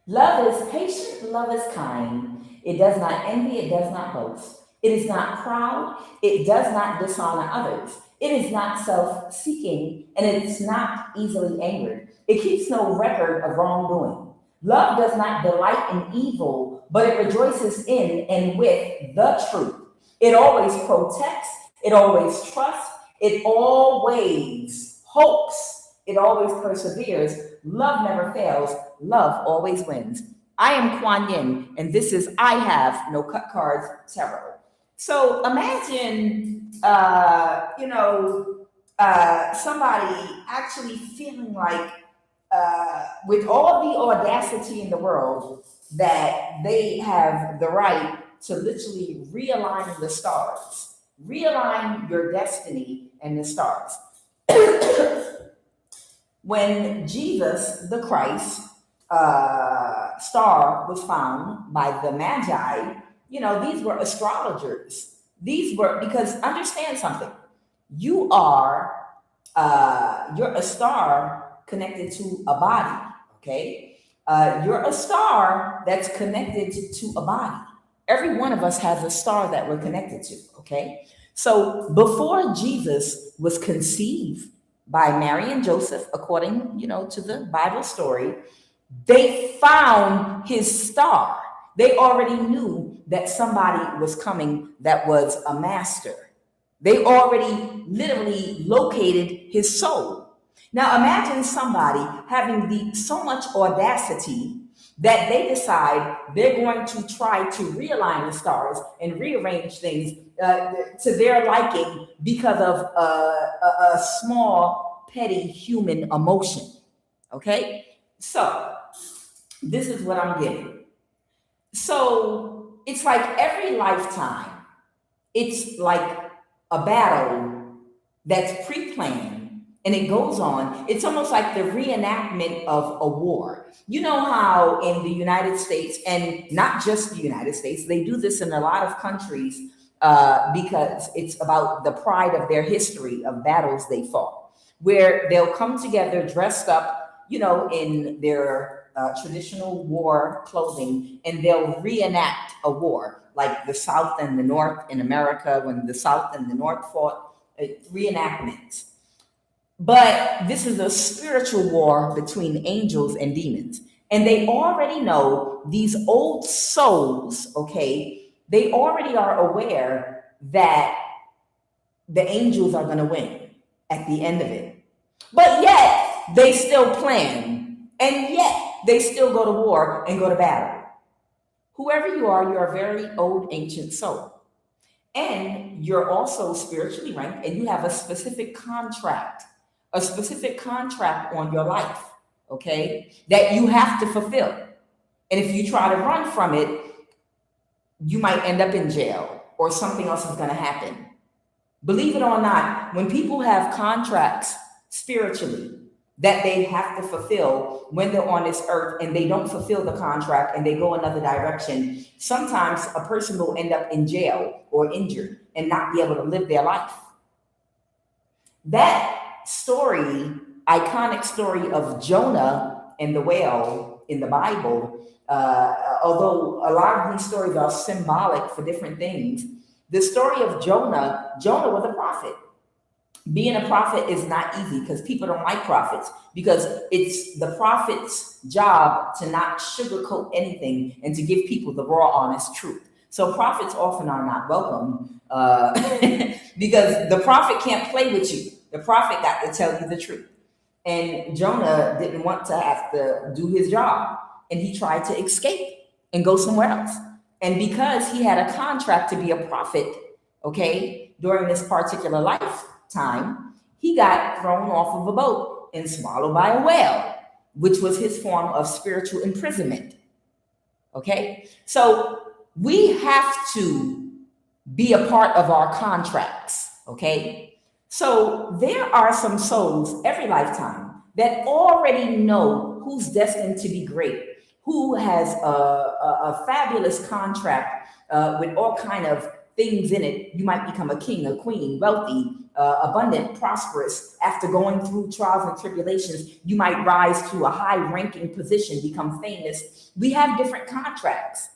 Love is patient, love is kind. It does not envy, it does not boast. It is not proud, it does not dishonor others. It is not self seeking, and it is not easily angered. It keeps no record of wrongdoing. Love does not delight in evil, but it rejoices in and with the truth. It always protects, it always trusts, it always hopes, it always perseveres. Love never fails, love always wins. I am Kuan Yin, and this is I Have No Cut Cards Tarot. So imagine, somebody actually feeling like, with all the audacity in the world, that they have the right to literally realign the stars, realign your destiny and the stars. When Jesus, the Christ, star was found by the Magi, these were astrologers. These were, because understand something, you are, you're a star connected to a body, okay? You're a star that's connected to a body. Every one of us has a star that we're connected to, okay? So before Jesus was conceived by Mary and Joseph, according, to the Bible story, they found his star. They already knew that somebody was coming that was a master. They already literally located his soul. Now imagine somebody having so much audacity that they decide they're going to try to realign the stars and rearrange things to their liking because of a small, petty human emotion. Okay? So, this is what I'm getting. So, it's like every lifetime, it's like a battle that's pre planned and it goes on. It's almost like the reenactment of a war. You know how in the United States, and not just the United States, they do this in a lot of countries because it's about the pride of their history of battles they fought, where they'll come together dressed up, in their traditional war clothing, and they'll reenact a war, like the South and the North in America, when the South and the North fought, reenactments. But this is a spiritual war between angels and demons. And they already know, these old souls, okay, they already are aware that the angels are going to win at the end of it. But yet, they still plan. And yet, they still go to war and go to battle. Whoever you are, you're a very old, ancient soul. And you're also spiritually ranked, and you have a specific contract on your life, okay, that you have to fulfill. And if you try to run from it, you might end up in jail or something else is going to happen. Believe it or not, when people have contracts spiritually that they have to fulfill when they're on this earth and they don't fulfill the contract and they go another direction, sometimes a person will end up in jail or injured and not be able to live their life. That story, iconic story of Jonah and the whale in the Bible, although a lot of these stories are symbolic for different things, the story of Jonah was a prophet. Being a prophet is not easy because people don't like prophets, because it's the prophet's job to not sugarcoat anything and to give people the raw, honest truth. So prophets often are not welcome because the prophet can't play with you. The prophet got to tell you the truth. And Jonah didn't want to have to do his job, and he tried to escape and go somewhere else. And because he had a contract to be a prophet, okay, during this particular lifetime, he got thrown off of a boat and swallowed by a whale, which was his form of spiritual imprisonment. Okay, so we have to be a part of our contracts. Okay, so there are some souls every lifetime that already know who's destined to be great, who has a fabulous contract with all kind of things in it. You might become a king, a queen, wealthy, abundant, prosperous. After going through trials and tribulations, you might rise to a high ranking position, become famous. We have different contracts.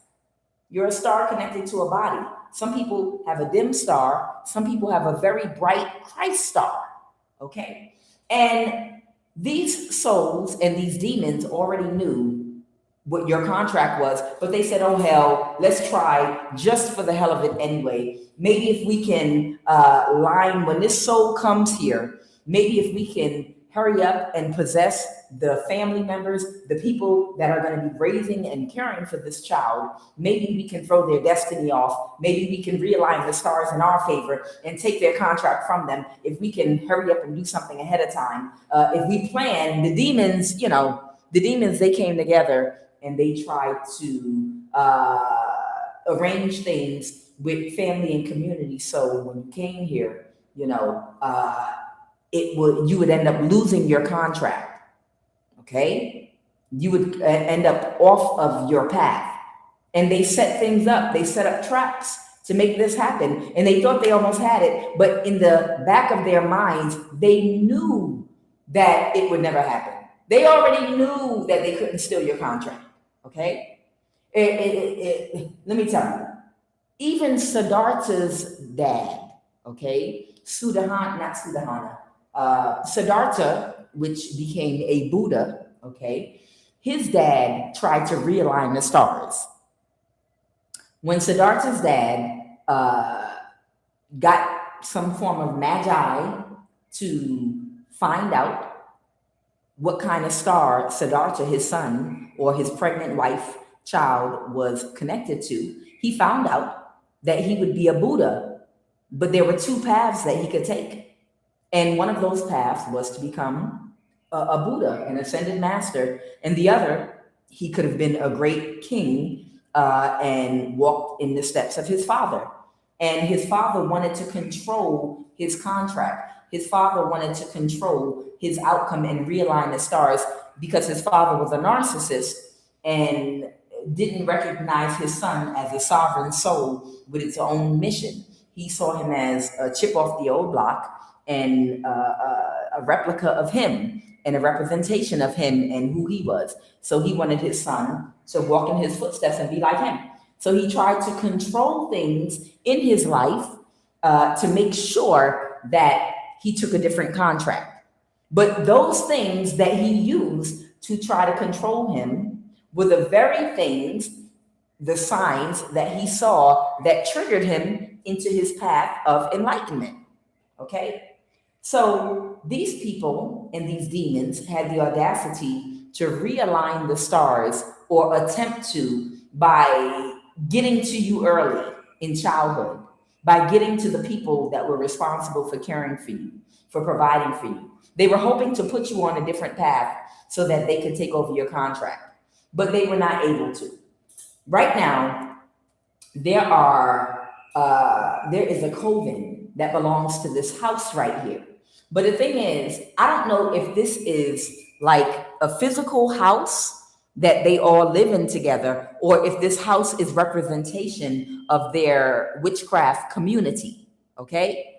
You're a star connected to a body. Some people have a dim star. Some people have a very bright Christ star. Okay? And these souls and these demons already knew what your contract was, but they said, oh, hell, let's try just for the hell of it anyway. Maybe if we can line, when this soul comes here, maybe if we can hurry up and possess the family members, the people that are going to be raising and caring for this child, maybe we can throw their destiny off. Maybe we can realign the stars in our favor and take their contract from them. If we can hurry up and do something ahead of time. If we plan, the demons, they came together and they tried to arrange things with family and community. So when you came here, you would end up losing your contract. Okay, you would end up off of your path. And they set things up. They set up traps to make this happen. And they thought they almost had it, but in the back of their minds, they knew that it would never happen. They already knew that they couldn't steal your contract. Okay, let me tell you, even Siddhartha's dad, okay, Siddhartha, which became a Buddha, okay, his dad tried to realign the stars. When Siddhartha's dad got some form of magi to find out what kind of star Siddhartha, his son, or his pregnant wife, child, was connected to, he found out that he would be a Buddha, but there were two paths that he could take. And one of those paths was to become a Buddha, an ascended master. And the other, he could have been a great king and walked in the steps of his father. And his father wanted to control his contract. His father wanted to control his outcome and realign the stars because his father was a narcissist and didn't recognize his son as a sovereign soul with its own mission. He saw him as a chip off the old block and a replica of him and a representation of him and who he was. So he wanted his son to walk in his footsteps and be like him. So he tried to control things in his life to make sure that he took a different contract. But those things that he used to try to control him were the very things, the signs that he saw that triggered him into his path of enlightenment. Okay? So these people and these demons had the audacity to realign the stars or attempt to by getting to you early in childhood, by getting to the people that were responsible for caring for you, for providing for you. They were hoping to put you on a different path so that they could take over your contract, but they were not able to. Right now, there is a coven that belongs to this house right here. But the thing is, I don't know if this is like a physical house that they all live in together, or if this house is representation of their witchcraft community, okay?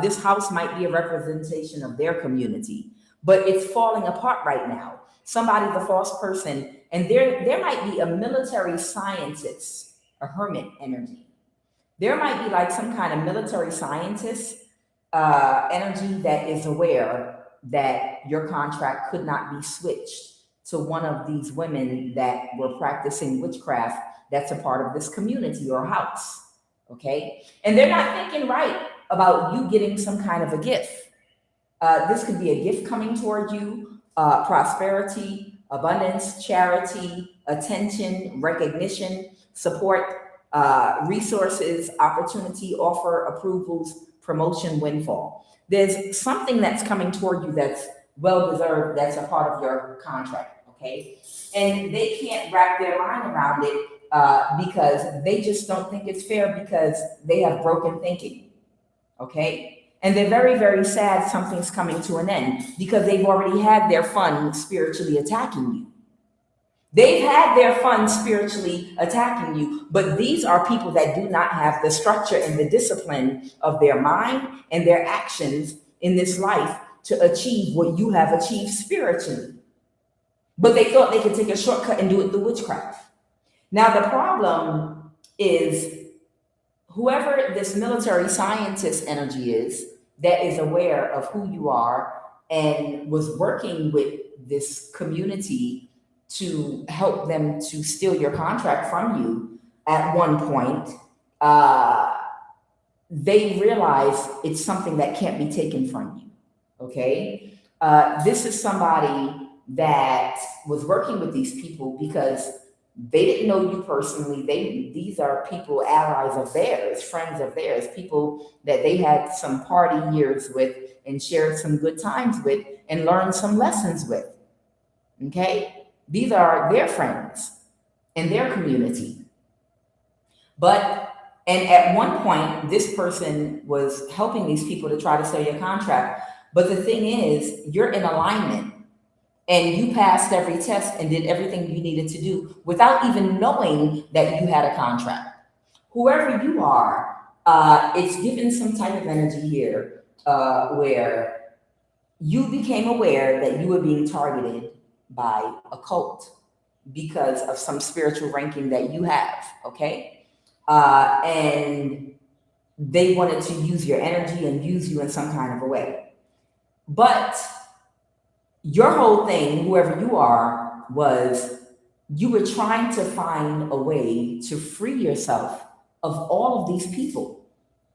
This house might be a representation of their community, but it's falling apart right now. Somebody's a false person, and there might be a military scientist, a hermit energy. There might be like some kind of military scientist energy that is aware that your contract could not be switched to one of these women that were practicing witchcraft that's a part of this community or house, okay? And they're not thinking right about you getting some kind of a gift. This could be a gift coming toward you, prosperity, abundance, charity, attention, recognition, support, resources, opportunity, offer, approvals, promotion, windfall. There's something that's coming toward you that's well-deserved, that's a part of your contract, okay? And they can't wrap their mind around it because they just don't think it's fair because they have broken thinking, okay? And they're very, very sad something's coming to an end because they've already had their fun spiritually attacking you. They've had their fun spiritually attacking you, but these are people that do not have the structure and the discipline of their mind and their actions in this life to achieve what you have achieved spiritually. But they thought they could take a shortcut and do it through witchcraft. Now, the problem is whoever this military scientist energy is that is aware of who you are and was working with this community to help them to steal your contract from you at one point, they realize it's something that can't be taken from you. Okay. This is somebody that was working with these people because they didn't know you personally. These are people, allies of theirs, friends of theirs, people that they had some party years with and shared some good times with and learned some lessons with. Okay? These are their friends in their community. And at one point, this person was helping these people to try to sell your contract. But the thing is, you're in alignment and you passed every test and did everything you needed to do without even knowing that you had a contract. Whoever you are, it's given some type of energy here where you became aware that you were being targeted by a cult because of some spiritual ranking that you have, okay? And they wanted to use your energy and use you in some kind of a way. But your whole thing, whoever you are, was you were trying to find a way to free yourself of all of these people.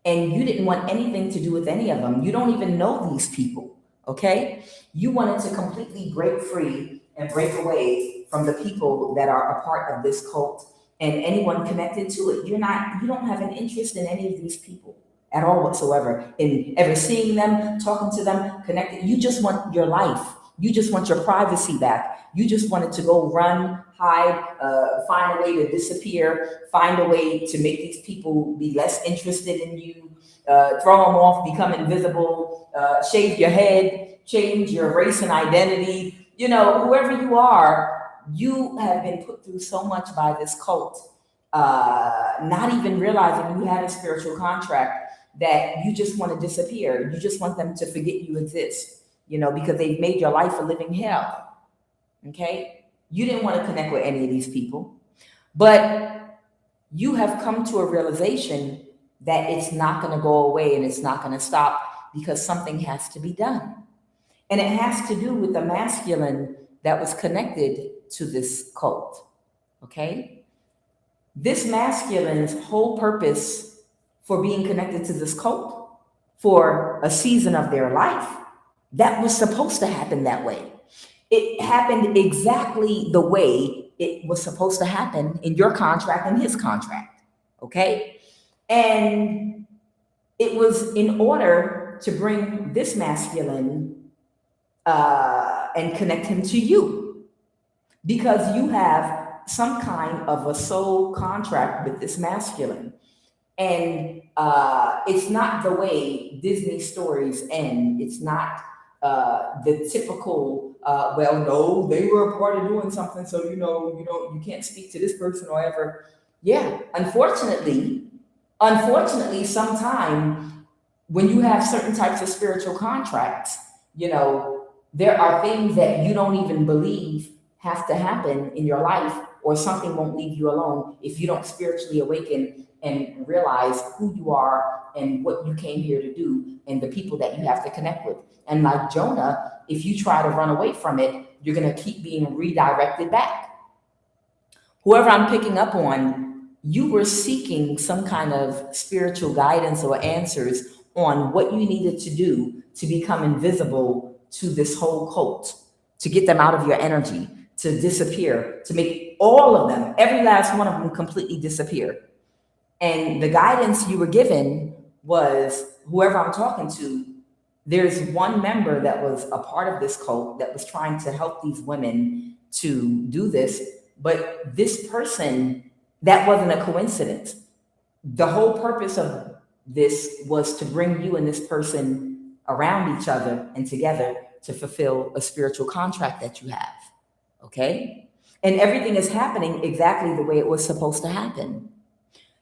And you didn't want anything to do with any of them. You don't even know these people, okay? You wanted to completely break free and break away from the people that are a part of this cult and anyone connected to it. You don't have an interest in any of these people at all whatsoever, in ever seeing them, talking to them, connected. You just want your life. You just want your privacy back. You just wanted to go run, hide, find a way to disappear, find a way to make these people be less interested in you, throw them off, become invisible, shave your head, change your race and identity. You know, whoever you are, you have been put through so much by this cult, not even realizing you had a spiritual contract, that you just want to disappear. You just want them to forget you exist, you know, because they've made your life a living hell. Okay? You didn't want to connect with any of these people, but you have come to a realization that it's not going to go away and it's not going to stop because something has to be done. And it has to do with the masculine that was connected to this cult. Okay? This masculine's whole purpose for being connected to this cult for a season of their life, that was supposed to happen that way. It happened exactly the way it was supposed to happen in your contract and his contract. Okay? And it was in order to bring this masculine and connect him to you, because you have some kind of a soul contract with this masculine. And it's not the way Disney stories end. It's not the typical, well, no, they were a part of doing something, so you can't speak to this person or ever. Yeah, unfortunately, sometime when you have certain types of spiritual contracts, there are things that you don't even believe have to happen in your life, or something won't leave you alone if you don't spiritually awaken and realize who you are and what you came here to do and the people that you have to connect with. And like Jonah, if you try to run away from it, you're going to keep being redirected back. Whoever I'm picking up on, you were seeking some kind of spiritual guidance or answers on what you needed to do to become invisible to this whole cult, to get them out of your energy, to disappear, to make all of them, every last one of them, completely disappear. And the guidance you were given was, whoever I'm talking to, there's one member that was a part of this cult that was trying to help these women to do this. But this person, that wasn't a coincidence. The whole purpose of this was to bring you and this person around each other and together to fulfill a spiritual contract that you have. Okay? And everything is happening exactly the way it was supposed to happen.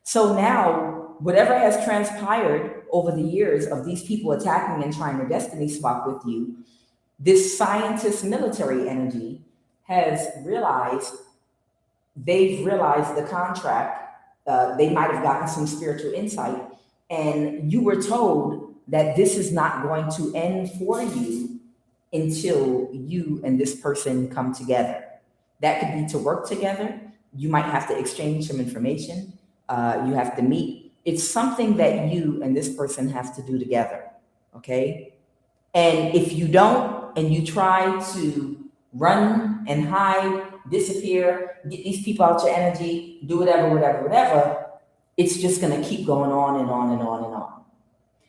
So now, whatever has transpired over the years of these people attacking and trying to destiny swap with you, this scientist military energy has realized, they've realized the contract. They might have gotten some spiritual insight, and you were told that this is not going to end for you until you and this person come together. That could be to work together. You might have to exchange some information. You have to meet. It's something that you and this person have to do together. Okay. And if you don't, and you try to run and hide, disappear, get these people out your energy, do whatever, it's just going to keep going on and on and on and on.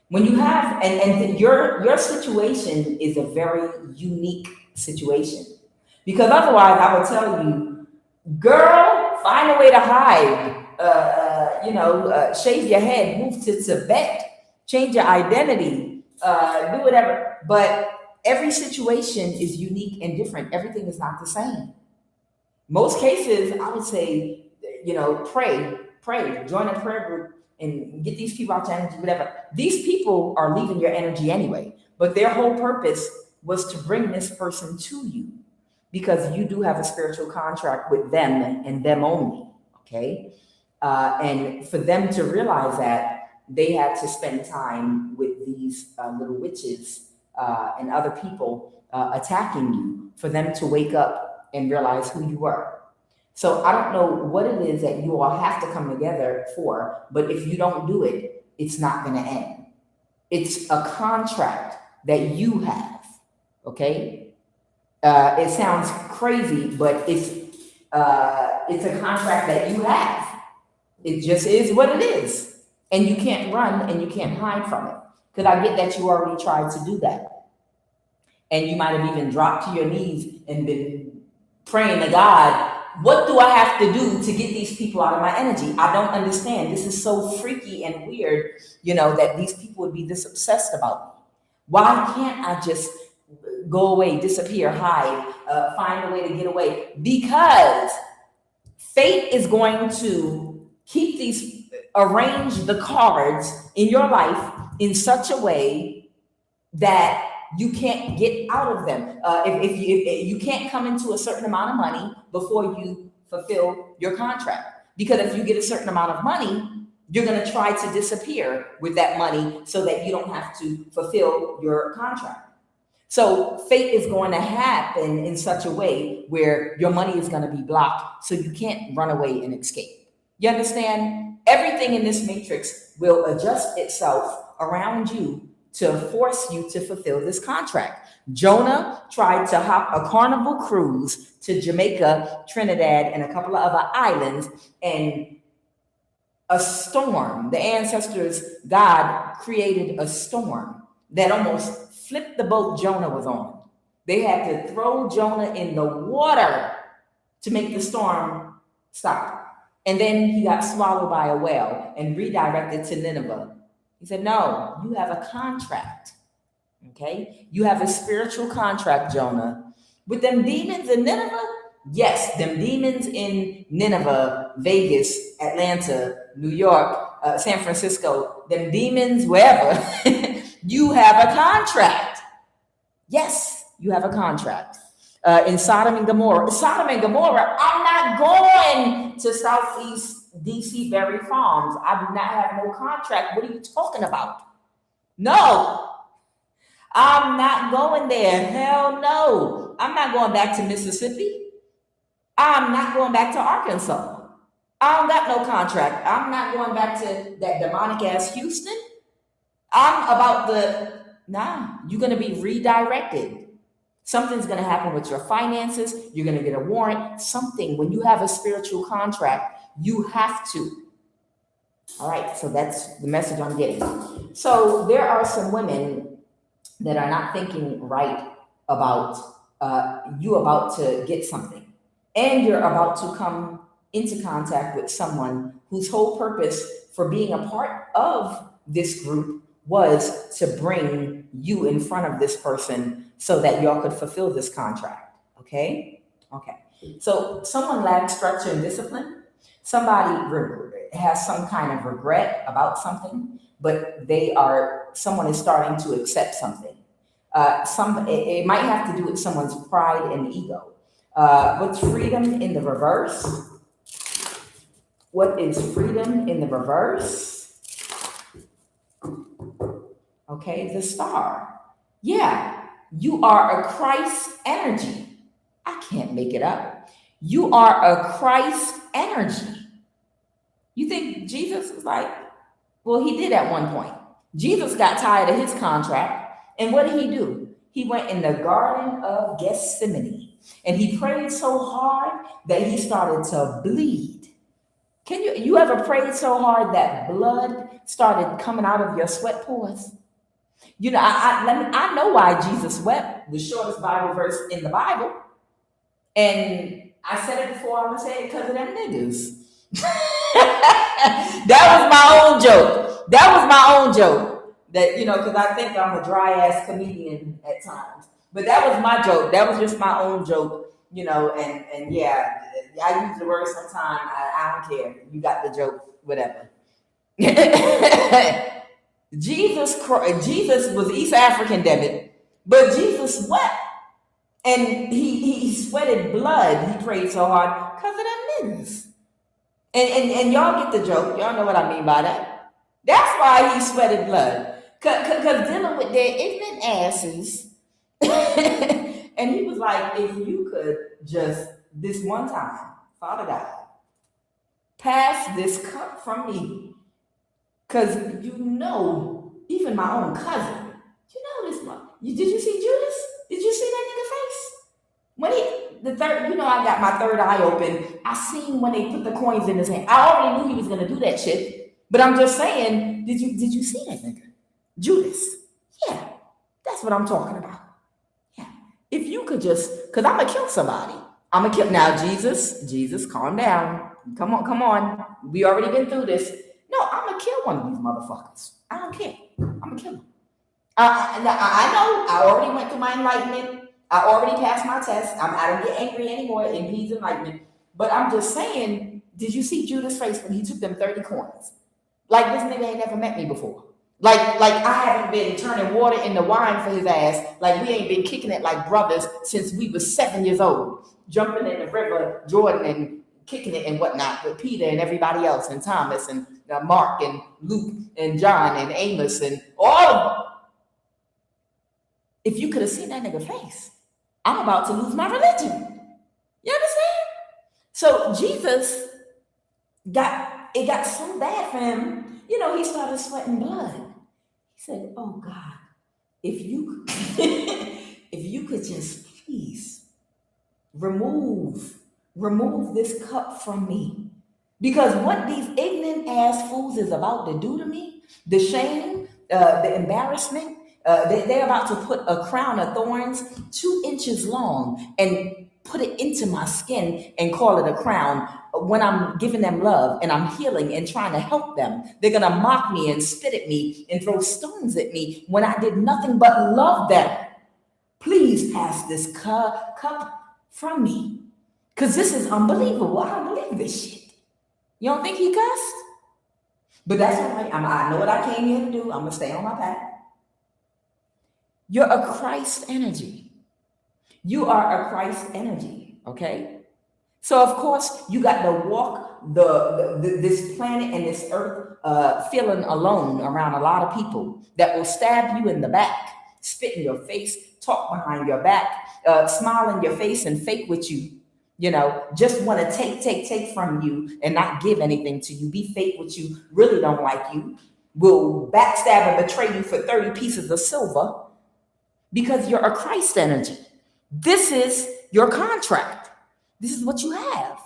When you have, and your situation is a very unique situation, because otherwise I would tell you, girl, find a way to hide, shave your head, move to Tibet, change your identity, do whatever. But every situation is unique and different. Everything is not the same. Most cases, I would say, pray, join a prayer group and get these people out to energy, whatever. These people are leaving your energy anyway, but their whole purpose was to bring this person to you, because you do have a spiritual contract with them and them only, okay? And for them to realize that, they had to spend time with these little witches and other people attacking you, for them to wake up and realize who you were. So I don't know what it is that you all have to come together for, but if you don't do it, it's not going to end. It's a contract that you have, okay? It sounds crazy, but it's a contract that you have. It just is what it is. And you can't run and you can't hide from it. Because I get that you already tried to do that. And you might have even dropped to your knees and been praying to God, what do I have to do to get these people out of my energy? I don't understand. This is so freaky and weird, that these people would be this obsessed about me. Why can't I just go away, disappear, hide, find a way to get away? Because fate is going to arrange the cards in your life in such a way that you can't get out of them. If you can't come into a certain amount of money before you fulfill your contract, because if you get a certain amount of money, you're going to try to disappear with that money so that you don't have to fulfill your contract. So fate is going to happen in such a way where your money is going to be blocked, so you can't run away and escape. You understand? Everything in this matrix will adjust itself around you to force you to fulfill this contract. Jonah tried to hop a Carnival cruise to Jamaica, Trinidad, and a couple of other islands, and a storm, the ancestors, God created a storm that almost flipped the boat Jonah was on. They had to throw Jonah in the water to make the storm stop. And then he got swallowed by a whale and redirected to Nineveh. He said, no, you have a contract, okay? You have a spiritual contract, Jonah. With them demons in Nineveh? Yes, them demons in Nineveh, Vegas, Atlanta, New York, San Francisco, them demons wherever, you have a contract. Yes, you have a contract. In Sodom and Gomorrah, I'm not going to Southeast DC Berry Farms. I do not have no contract. What are you talking about? No, I'm not going there. Hell no. I'm not going back to Mississippi. I'm not going back to Arkansas. I don't got no contract. I'm not going back to that demonic ass Houston. You're going to be redirected. Something's going to happen with your finances. You're going to get a warrant, something. When you have a spiritual contract, you have to. All right, so that's the message I'm getting. So there are some women that are not thinking right about you about to get something. And you're about to come into contact with someone whose whole purpose for being a part of this group was to bring you in front of this person so that y'all could fulfill this contract. Okay? Okay. So someone lacks structure and discipline. Somebody has some kind of regret about something, but someone is starting to accept something. It might have to do with someone's pride and ego. What's freedom in the reverse? What is freedom in the reverse? Okay, the star. Yeah, you are a Christ energy. I can't make it up. You are a Christ energy. You think Jesus was like, well, he did at one point. Jesus got tired of his contract. And what did he do? He went in the Garden of Gethsemane and he prayed so hard that he started to bleed. You ever prayed so hard that blood started coming out of your sweat pores? You know, I know why Jesus wept, the shortest Bible verse in the Bible. And I said it before, I'm going to say it because of them niggas. That was my own joke. That, because I think I'm a dry ass comedian at times. But that was my joke. That was just my own joke, and yeah, I use the word sometimes. I don't care. You got the joke, whatever. Jesus was East African, David, but Jesus wept. And he sweated blood. He prayed so hard because of them niggas. And y'all get the joke. Y'all know what I mean by that. That's why he sweated blood. Because dealing with their ignorant asses. And he was like, if you could just, this one time, Father God, pass this cup from me. Because even my own cousin, this one. Did you see Judas? Did you see that nigga face? When I got my third eye open. I seen when they put the coins in his hand. I already knew he was gonna do that shit. But I'm just saying, did you see that nigga? Judas. Yeah, that's what I'm talking about. Yeah. If you could just, because I'm gonna kill somebody. Now, Jesus, calm down. Come on. We already been through this. No, I'm gonna kill one of these motherfuckers. I don't care. I'm gonna kill him. I know I already went through my enlightenment. I already passed my test. I don't get angry anymore in Peace Enlightenment. But I'm just saying, did you see Judas' face when he took them 30 coins? Like, this nigga ain't never met me before. Like I haven't been turning water into wine for his ass. Like, we ain't been kicking it like brothers since we was 7 years old. Jumping in the river, Jordan, and kicking it and whatnot with Peter and everybody else, and Thomas, and Mark, and Luke, and John, and Amos, and all of them. If you could have seen that nigga face, I'm about to lose my religion. You understand? So Jesus got so bad for him, he started sweating blood. He said, oh God, if you could just please remove this cup from me. Because what these ignorant ass fools is about to do to me, the shame, the embarrassment, they're about to put a crown of thorns 2 inches long and put it into my skin and call it a crown when I'm giving them love and I'm healing and trying to help them. They're going to mock me and spit at me and throw stones at me when I did nothing but love them. Please pass this cup from me. Because this is unbelievable. I don't believe this shit. You don't think he cussed? But that's all right. I know what I came here to do. I'm going to stay on my path. You're a Christ energy. You are a Christ energy, okay? So, of course, you got to walk this planet and this earth feeling alone around a lot of people that will stab you in the back, spit in your face, talk behind your back, smile in your face and fake with you. Just want to take from you and not give anything to you. Be fake with you, really don't like you, will backstab and betray you for 30 pieces of silver because you're a Christ energy. This is your contract. This is what you have.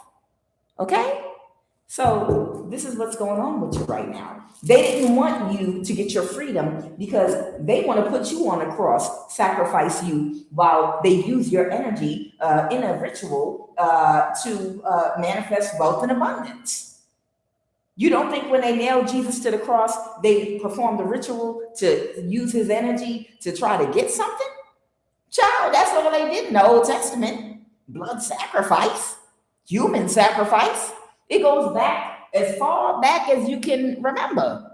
Okay? So this is what's going on with you right now. They didn't want you to get your freedom because they want to put you on a cross, sacrifice you while they use your energy in a ritual to manifest wealth and abundance. You don't think when they nailed Jesus to the cross, they performed a ritual to use his energy to try to get something? Child, that's all they did in the Old Testament. blood sacrifice, human sacrifice. It goes back as far back as you can remember.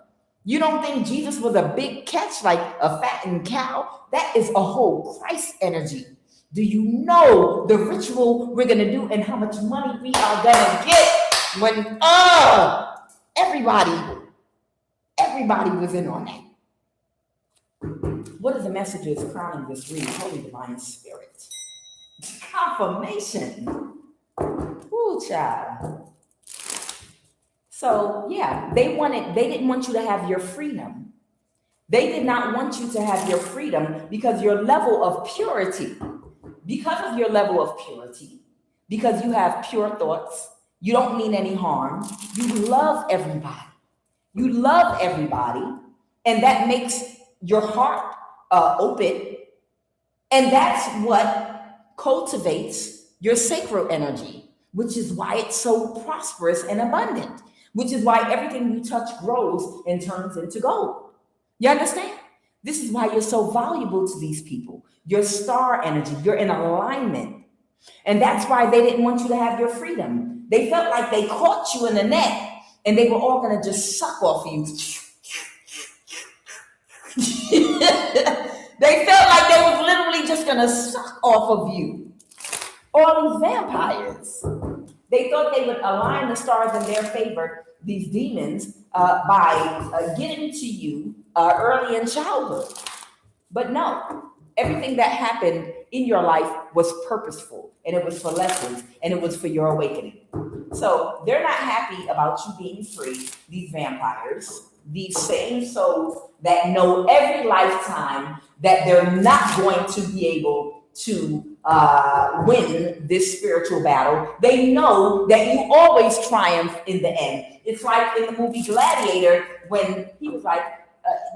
You don't think Jesus was a big catch like a fattened cow? That is a whole Christ energy. Do you know the ritual we're going to do and how much money we are going to get when everybody was in on that? What is the messages crowning this reading? Holy Divine Spirit. Confirmation. Ooh, child. So yeah, they didn't want you to have your freedom. They did not want you to have your freedom because your level of purity, because of your level of purity, because you have pure thoughts, you don't mean any harm, you love everybody. You love everybody, and that makes your heart open, and that's what cultivates your sacral energy, which is why it's so prosperous and abundant, which is why everything you touch grows and turns into gold. You understand? This is why you're so valuable to these people. Your star energy, you're in alignment. And that's why they didn't want you to have your freedom. They felt like they caught you in the net and they were all going to just suck off you. They felt like they was literally just going to suck off of you. All these vampires. They thought they would align the stars in their favor, these demons, by getting to you early in childhood. But no, everything that happened in your life was purposeful, and it was for lessons, and it was for your awakening. So they're not happy about you being free, these vampires, these same souls that know every lifetime that they're not going to be able to win this spiritual battle. They know that you always triumph in the end. It's like in the movie Gladiator when he was like,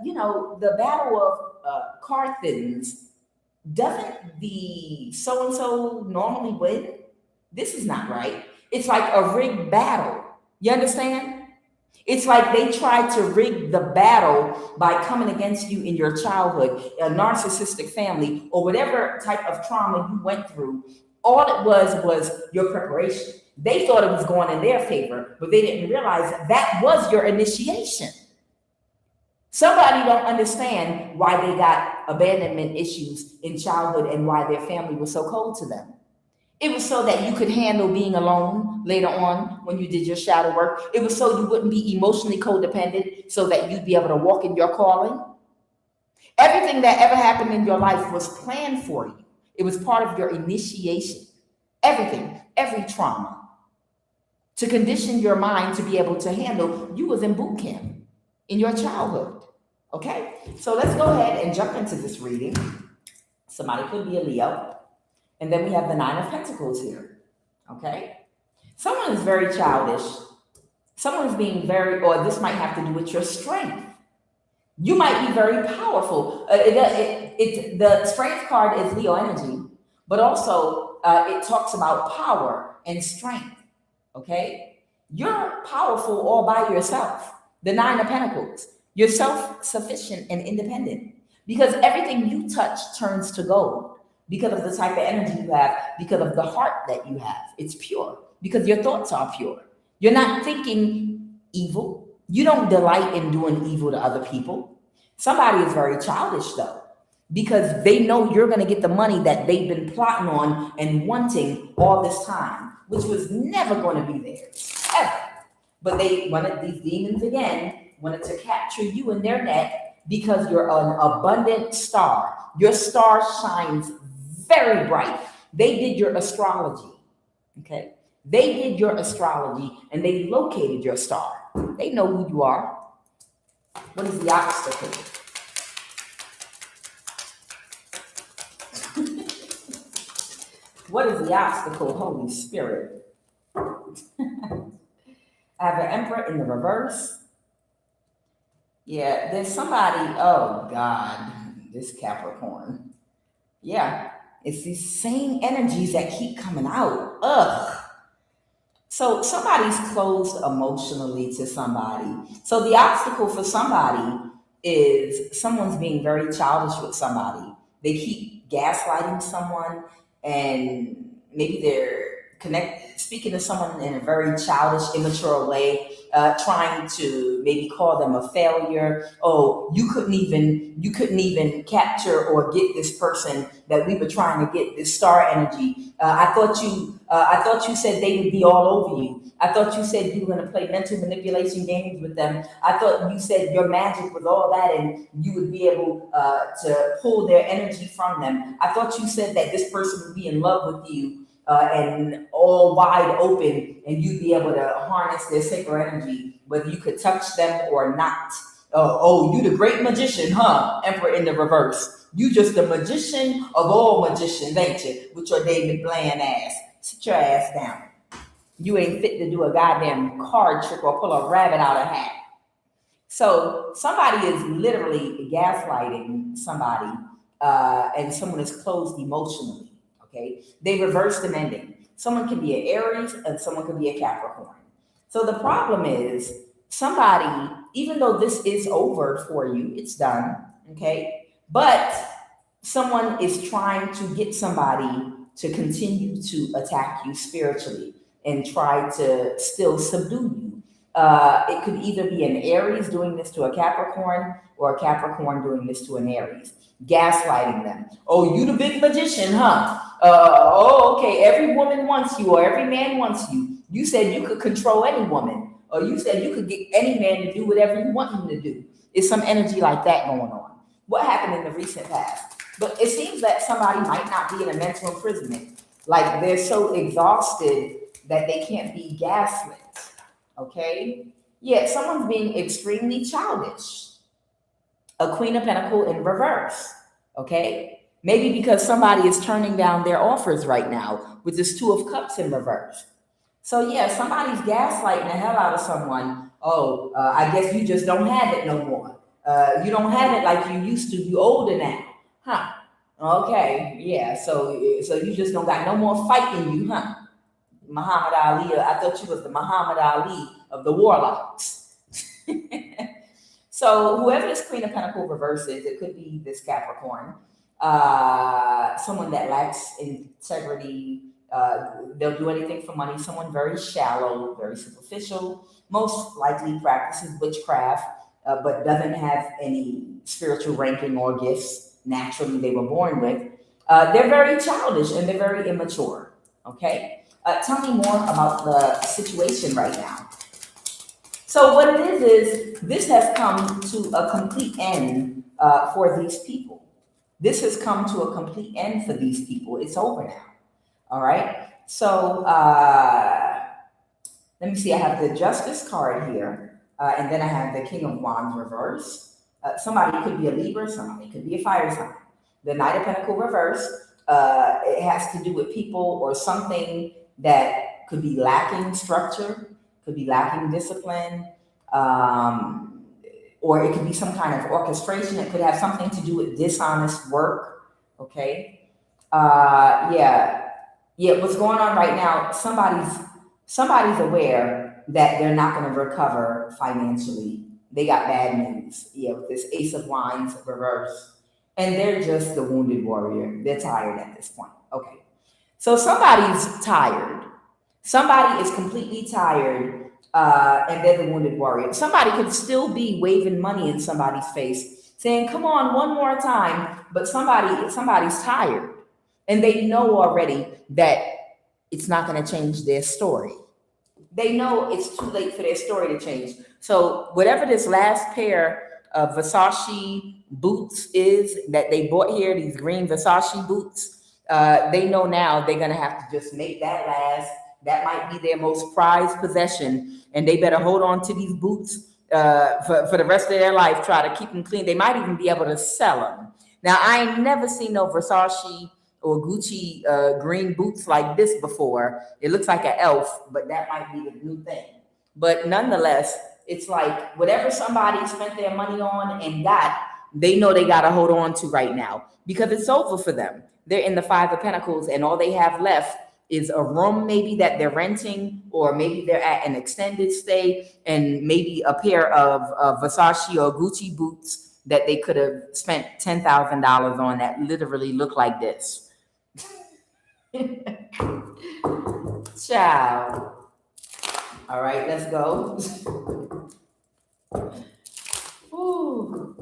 the battle of Carthage, doesn't the so-and-so normally win? This is not right. It's like a rigged battle. You understand? It's like they tried to rig the battle by coming against you in your childhood, a narcissistic family, or whatever type of trauma you went through. All it was your preparation. They thought it was going in their favor, but they didn't realize that was your initiation. Somebody don't understand why they got abandonment issues in childhood and why their family was so cold to them. It was so that you could handle being alone later on when you did your shadow work. It was so you wouldn't be emotionally codependent, so that you'd be able to walk in your calling. Everything that ever happened in your life was planned for you. It was part of your initiation. Everything, every trauma, to condition your mind to be able to handle. You was in boot camp in your childhood. Okay, so let's go ahead and jump into this reading. Somebody could be a Leo. And then we have the Nine of Pentacles here. Okay, someone is very childish. Someone is being very, or this might have to do with your strength. You might be very powerful. The strength card is Leo energy, but also it talks about power and strength. Okay, you're powerful all by yourself. The Nine of Pentacles. You're self-sufficient and independent because everything you touch turns to gold because of the type of energy you have, because of the heart that you have. It's pure because your thoughts are pure. You're not thinking evil. You don't delight in doing evil to other people. Somebody is very childish though, because they know you're going to get the money that they've been plotting on and wanting all this time, which was never going to be theirs, ever. But they wanted, these demons again, wanted to capture you in their net because you're an abundant star. Your star shines very bright. They did your astrology, okay? They did your astrology and they located your star. They know who you are. What is the obstacle? What is the obstacle, Holy Spirit? I have an Emperor in the reverse. Yeah, there's somebody, oh God, this Capricorn. Yeah, it's these same energies that keep coming out. Ugh. So somebody's closed emotionally to somebody. So the obstacle for somebody is someone's being very childish with somebody. They keep gaslighting someone and maybe they're speaking to someone in a very childish, immature way, trying to maybe call them a failure. Oh, you couldn't even capture or get this person that we were trying to get, this star energy. I thought you said they would be all over you. I thought you said you were going to play mental manipulation games with them. I thought you said your magic was all that, and you would be able to pull their energy from them. I thought you said that this person would be in love with you, and all wide open, and you'd be able to harness their sacred energy, whether you could touch them or not. Oh, you the great magician, huh? Emperor in the reverse. You just the magician of all magicians, ain't you? With your David Bland ass. Sit your ass down. You ain't fit to do a goddamn card trick or pull a rabbit out of a hat. So somebody is literally gaslighting somebody, and someone is closed emotionally. Okay, they reverse the ending. Someone can be an Aries and someone can be a Capricorn. So the problem is somebody, even though this is over for you, it's done. Okay, but someone is trying to get somebody to continue to attack you spiritually and try to still subdue you. It could either be an Aries doing this to a Capricorn or a Capricorn doing this to an Aries, gaslighting them. Oh, you the big magician, huh? Oh, okay, every woman wants you or every man wants you. You said you could control any woman, or you said you could get any man to do whatever you want him to do. It's some energy like that going on. What happened in the recent past? But it seems that somebody might not be in a mental imprisonment. Like they're so exhausted that they can't be gaslit. Okay? Yeah, someone's being extremely childish. A Queen of Pentacles in reverse. Okay? Maybe because somebody is turning down their offers right now with this Two of Cups in reverse. So yeah, somebody's gaslighting the hell out of someone. Oh, I guess you just don't have it no more. You don't have it like you used to. You older now. Huh? Okay, yeah. So you just don't got no more fight in you, huh? Muhammad Ali. I thought you was the Muhammad Ali of the warlocks. So whoever this Queen of Pentacles reverse is, it could be this Capricorn, someone that lacks integrity. They'll do anything for money. Someone very shallow, very superficial. Most likely practices witchcraft, but doesn't have any spiritual ranking or gifts naturally they were born with. They're very childish and they're very immature. Okay. Tell me more about the situation right now. So what it is this has come to a complete end for these people. This has come to a complete end for these people. It's over now. All right. So let me see. I have the Justice card here, and then I have the King of Wands reverse. Somebody could be a Libra, somebody could be a fire sign. The Knight of Pentacles reverse. It has to do with people or something that could be lacking structure, could be lacking discipline, or it could be some kind of orchestration. It could have something to do with dishonest work. Okay. Yeah, what's going on right now, somebody's aware that they're not going to recover financially. They got bad news. Yeah, with this Ace of Wands reverse. And they're just the wounded warrior. They're tired at this point. Okay. So somebody's tired. Somebody is completely tired, and they're the wounded warrior. Somebody could still be waving money in somebody's face, saying, come on, one more time. But somebody's tired. And they know already that it's not going to change their story. They know it's too late for their story to change. So whatever this last pair of Versace boots is that they bought here, these green Versace boots, they know now they're going to have to just make that last. That might be their most prized possession. And they better hold on to these boots for the rest of their life, try to keep them clean. They might even be able to sell them. Now, I ain't never seen no Versace or Gucci green boots like this before. It looks like an elf, but that might be the new thing. But nonetheless, it's like whatever somebody spent their money on and got, they know they got to hold on to right now because it's over for them. They're in the Five of Pentacles and all they have left is a room maybe that they're renting, or maybe they're at an extended stay and maybe a pair of Versace or Gucci boots that they could have spent $10,000 on that literally look like this. Ciao. All right, let's go. Ooh.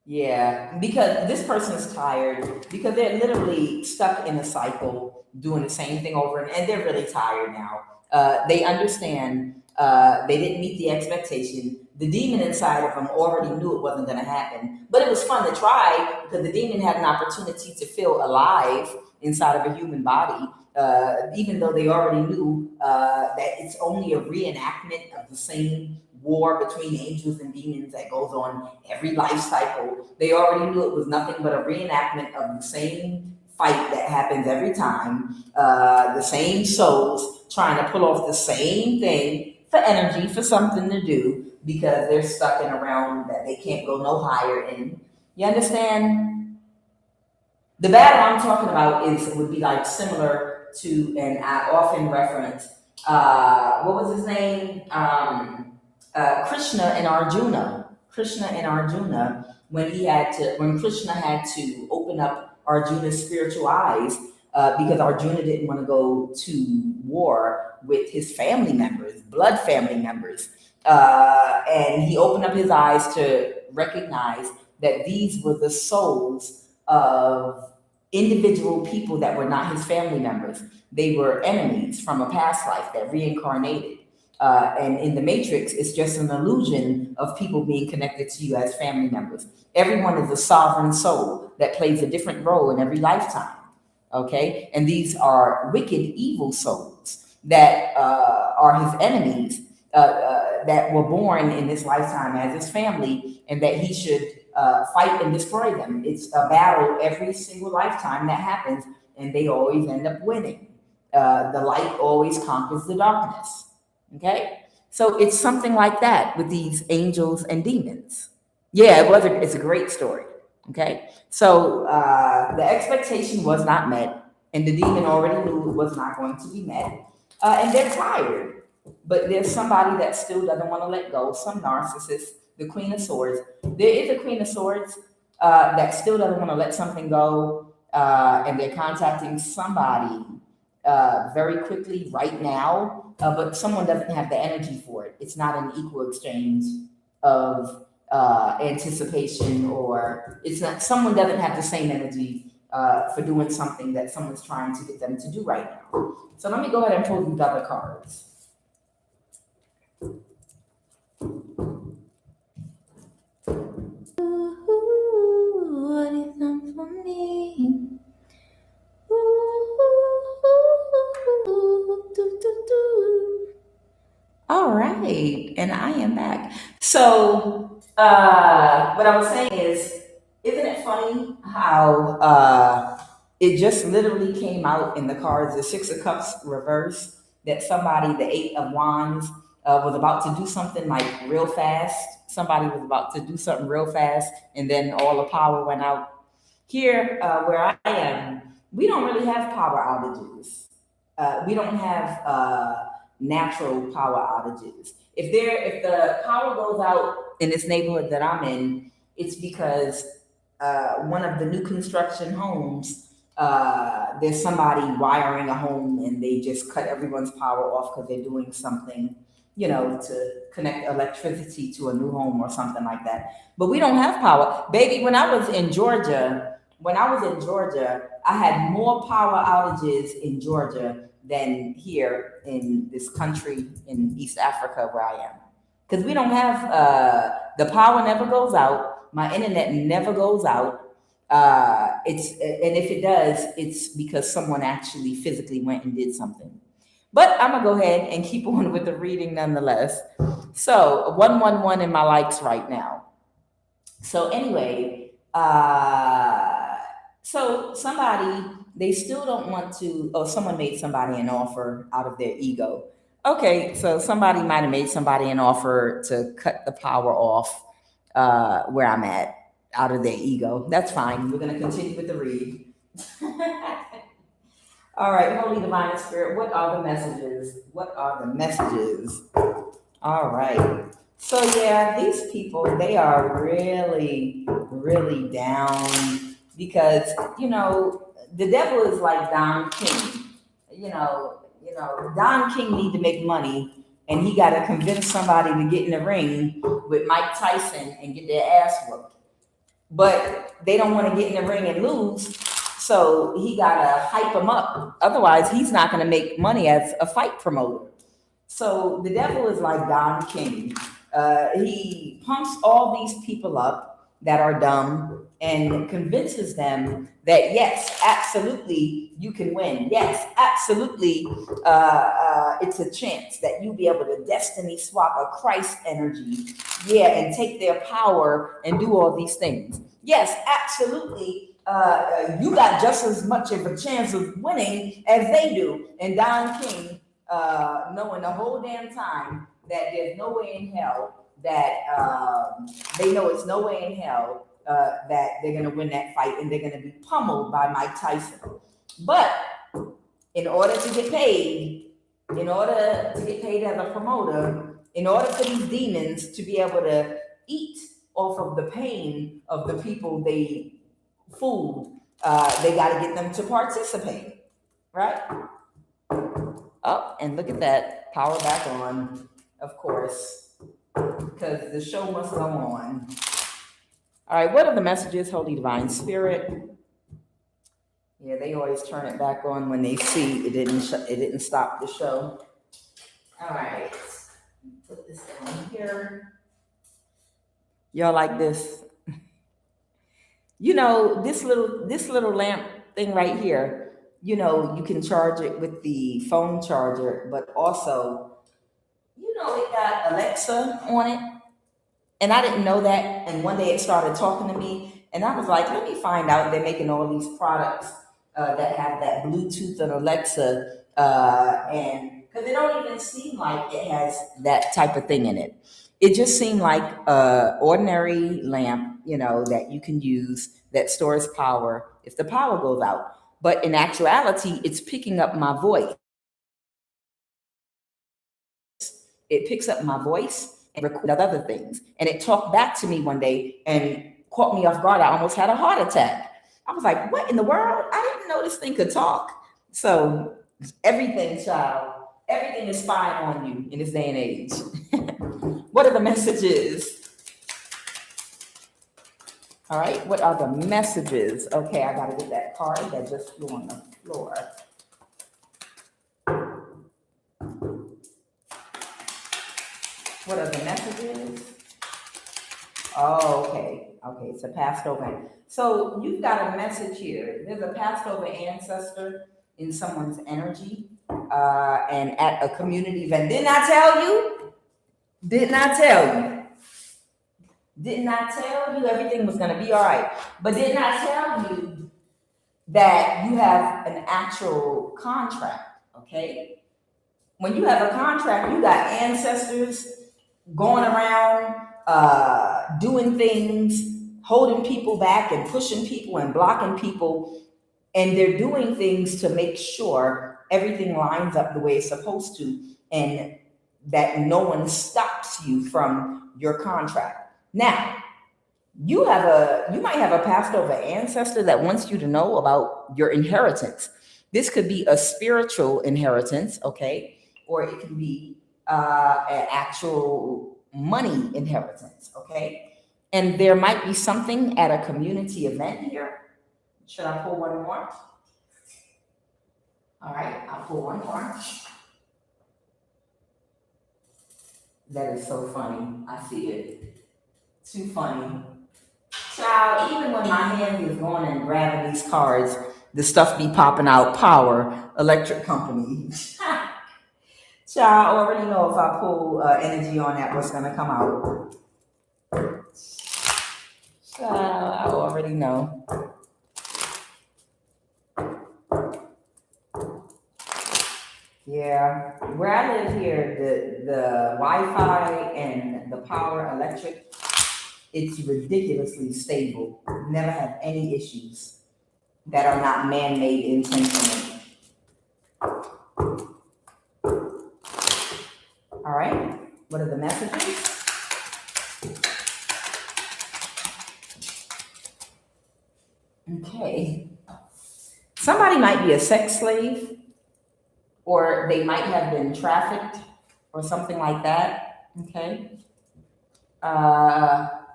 Yeah, because this person's tired because they're literally stuck in a cycle doing the same thing over and they're really tired now. They understand they didn't meet the expectation. The demon inside of them already knew it wasn't going to happen, but it was fun to try because the demon had an opportunity to feel alive inside of a human body. Even though they already knew that it's only a reenactment of the same war between angels and demons that goes on every life cycle. They already knew it was nothing but a reenactment of the same fight that happens every time. The same souls trying to pull off the same thing for energy, for something to do, because they're stuck in a realm that they can't go no higher in. You understand? The battle I'm talking about would be like similar to, and I often reference, what was his name? Krishna and Arjuna. Krishna and Arjuna, when Krishna had to open up Arjuna's spiritual eyes, because Arjuna didn't want to go to war with his family members, blood family members. And he opened up his eyes to recognize that these were the souls of individual people that were not his family members. They were enemies from a past life that reincarnated. And in the Matrix, it's just an illusion of people being connected to you as family members. Everyone is a sovereign soul that plays a different role in every lifetime. Okay? And these are wicked, evil souls that are his enemies, that were born in this lifetime as his family, and that he should fight and destroy them. It's a battle every single lifetime that happens, and they always end up winning. The light always conquers the darkness. Okay, so it's something like that with these angels and demons. Yeah, it's a great story. Okay, so the expectation was not met, and the demon already knew it was not going to be met, and they're tired. But there's somebody that still doesn't want to let go. Some narcissist, the Queen of Swords. There is a Queen of Swords that still doesn't want to let something go, and they're contacting somebody very quickly right now, but someone doesn't have the energy for it. It's not an equal exchange of anticipation, or it's not. Someone doesn't have the same energy for doing something that someone's trying to get them to do right now. So let me go ahead and pull these other cards. What is done for me? All right, and I am back. So, what I was saying is, isn't it funny how it just literally came out in the cards, the Six of Cups reverse, that somebody, the Eight of Wands, was about to do something like real fast. Somebody was about to do something real fast, and then all the power went out. Here, where I am, we don't really have power outages. We don't have natural power outages. If the power goes out in this neighborhood that I'm in, it's because one of the new construction homes, there's somebody wiring a home and they just cut everyone's power off because they're doing something, to connect electricity to a new home or something like that. But we don't have power. Baby, when I was in Georgia, I had more power outages in Georgia than here in this country in East Africa where I am. Because we don't have, the power never goes out. My internet never goes out. And if it does, it's because someone actually physically went and did something. But I'm gonna go ahead and keep on with the reading nonetheless. So 111 in my likes right now. So anyway, so they still don't want to, someone made somebody an offer out of their ego. Okay, so somebody might have made somebody an offer to cut the power off where I'm at out of their ego. That's fine. We're going to continue with the read. All right, Holy Divine Spirit, what are the messages? All right. So yeah, these people, they are really, really down because, the devil is like Don King. Don King need to make money, and he got to convince somebody to get in the ring with Mike Tyson and get their ass whooped. But they don't want to get in the ring and lose, so he got to hype them up. Otherwise, he's not going to make money as a fight promoter. So the devil is like Don King. He pumps all these people up that are dumb and convinces them that yes, absolutely, you can win. Yes, absolutely, it's a chance that you'll be able to destiny swap a Christ energy, yeah, and take their power and do all these things. Yes, absolutely, you got just as much of a chance of winning as they do. And Don King, knowing the whole damn time that there's no way in hell that they know it's no way in hell that they're going to win that fight, and they're going to be pummeled by Mike Tyson. But in order to get paid, as a promoter, in order for these demons to be able to eat off of the pain of the people they fooled, they got to get them to participate, right? Oh, and look at that, power back on, of course, because the show must go on. All right, what are the messages, Holy Divine Spirit? Yeah, they always turn it back on when they see it didn't stop the show. All right, put this down here. Y'all like this? This little lamp thing right here, you can charge it with the phone charger, but also, it got Alexa on it. And I didn't know that. And one day it started talking to me, and I was like, let me find out. They're making all these products that have that Bluetooth and Alexa, and because it don't even seem like it has that type of thing in it. It just seemed like a ordinary lamp, that you can use that stores power if the power goes out. But in actuality, it's picking up my voice. It picks up my voice and record other things. And it talked back to me one day and caught me off guard. I almost had a heart attack. I was like, what in the world? I didn't know this thing could talk. So everything, child, everything is spying on you in this day and age. What are the messages? All right, what are the messages? Okay, I got to get that card that just flew on the floor. What are the messages? Oh, okay. Okay, it's a passed over. So you've got a message here. There's a passed over ancestor in someone's energy and at a community event. Didn't I tell you? Didn't I tell you? Didn't I tell you everything was going to be all right? But didn't I tell you that you have an actual contract, okay? When you have a contract, you got ancestors going around doing things, holding people back and pushing people and blocking people, and they're doing things to make sure everything lines up the way it's supposed to, and that no one stops you from your contract. Now, you might have a passed over ancestor that wants you to know about your inheritance. This could be a spiritual inheritance, okay, or it can be an actual money inheritance, okay? And there might be something at a community event here. Should I pull one more? All right, I'll pull one more. That is so funny. I see it. Too funny. Child, even when my hand is going and grabbing these cards, the stuff be popping out. Power, electric company. Child, I already know if I pull energy on that, what's going to come out. Child, I already know. Yeah, where I live here, the Wi-Fi and the power, electric, it's ridiculously stable. Never have any issues that are not man-made intentionally. All right, what are the messages? Okay, Somebody might be a sex slave, or they might have been trafficked or something like that. Okay.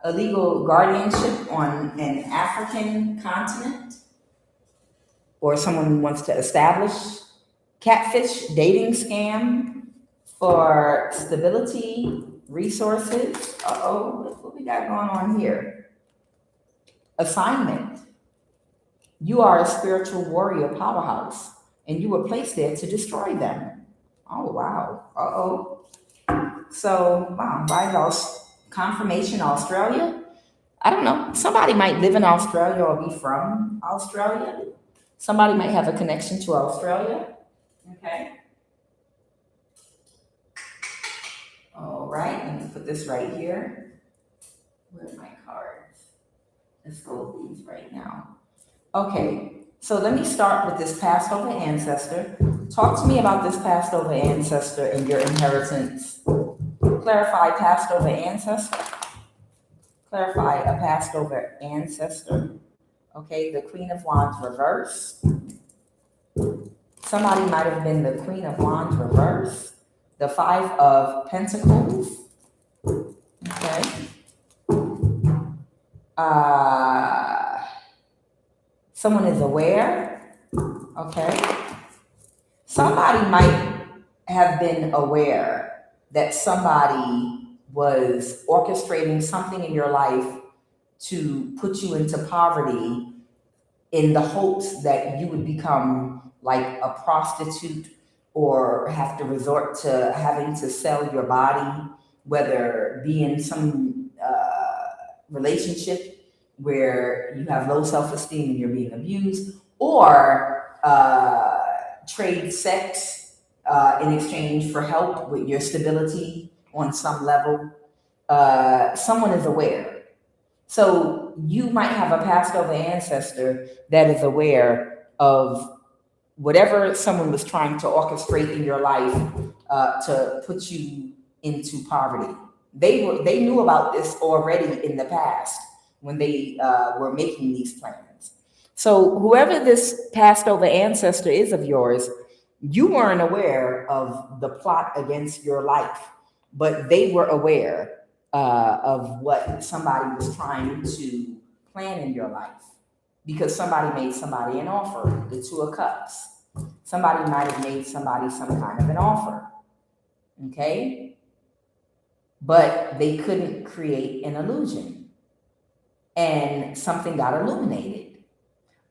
Illegal guardianship on an African continent, or someone who wants to establish catfish dating scam for stability, resources. Uh-oh, what we got going on here? Assignment. You are a spiritual warrior powerhouse, and you were placed there to destroy them. Oh, wow. Uh-oh. So, wow, White House confirmation, Australia. I don't know. Somebody might live in Australia or be from Australia. Somebody might have a connection to Australia. Okay. All right. Let me put this right here. Where are my cards? Let's go with these right now. Okay. So let me start with this passed over ancestor. Talk to me about this passed over ancestor and your inheritance. Clarify passed over ancestor. Clarify a passed over ancestor. Okay, the Queen of Wands reverse. Somebody might have been the Queen of Wands reverse. The Five of Pentacles. Okay. Someone is aware. Okay. Somebody might have been aware that somebody was orchestrating something in your life to put you into poverty in the hopes that you would become like a prostitute or have to resort to having to sell your body, whether be in some relationship where you have low self-esteem and you're being abused, or trade sex in exchange for help with your stability on some level. Someone is aware. So you might have a passed over ancestor that is aware of whatever someone was trying to orchestrate in your life to put you into poverty. They knew about this already in the past when they were making these plans. So whoever this passed over ancestor is of yours, you weren't aware of the plot against your life, but they were aware of what somebody was trying to plan in your life, because somebody made somebody an offer, the Two of Cups. Somebody might have made somebody some kind of an offer, okay? But they couldn't create an illusion, and something got illuminated.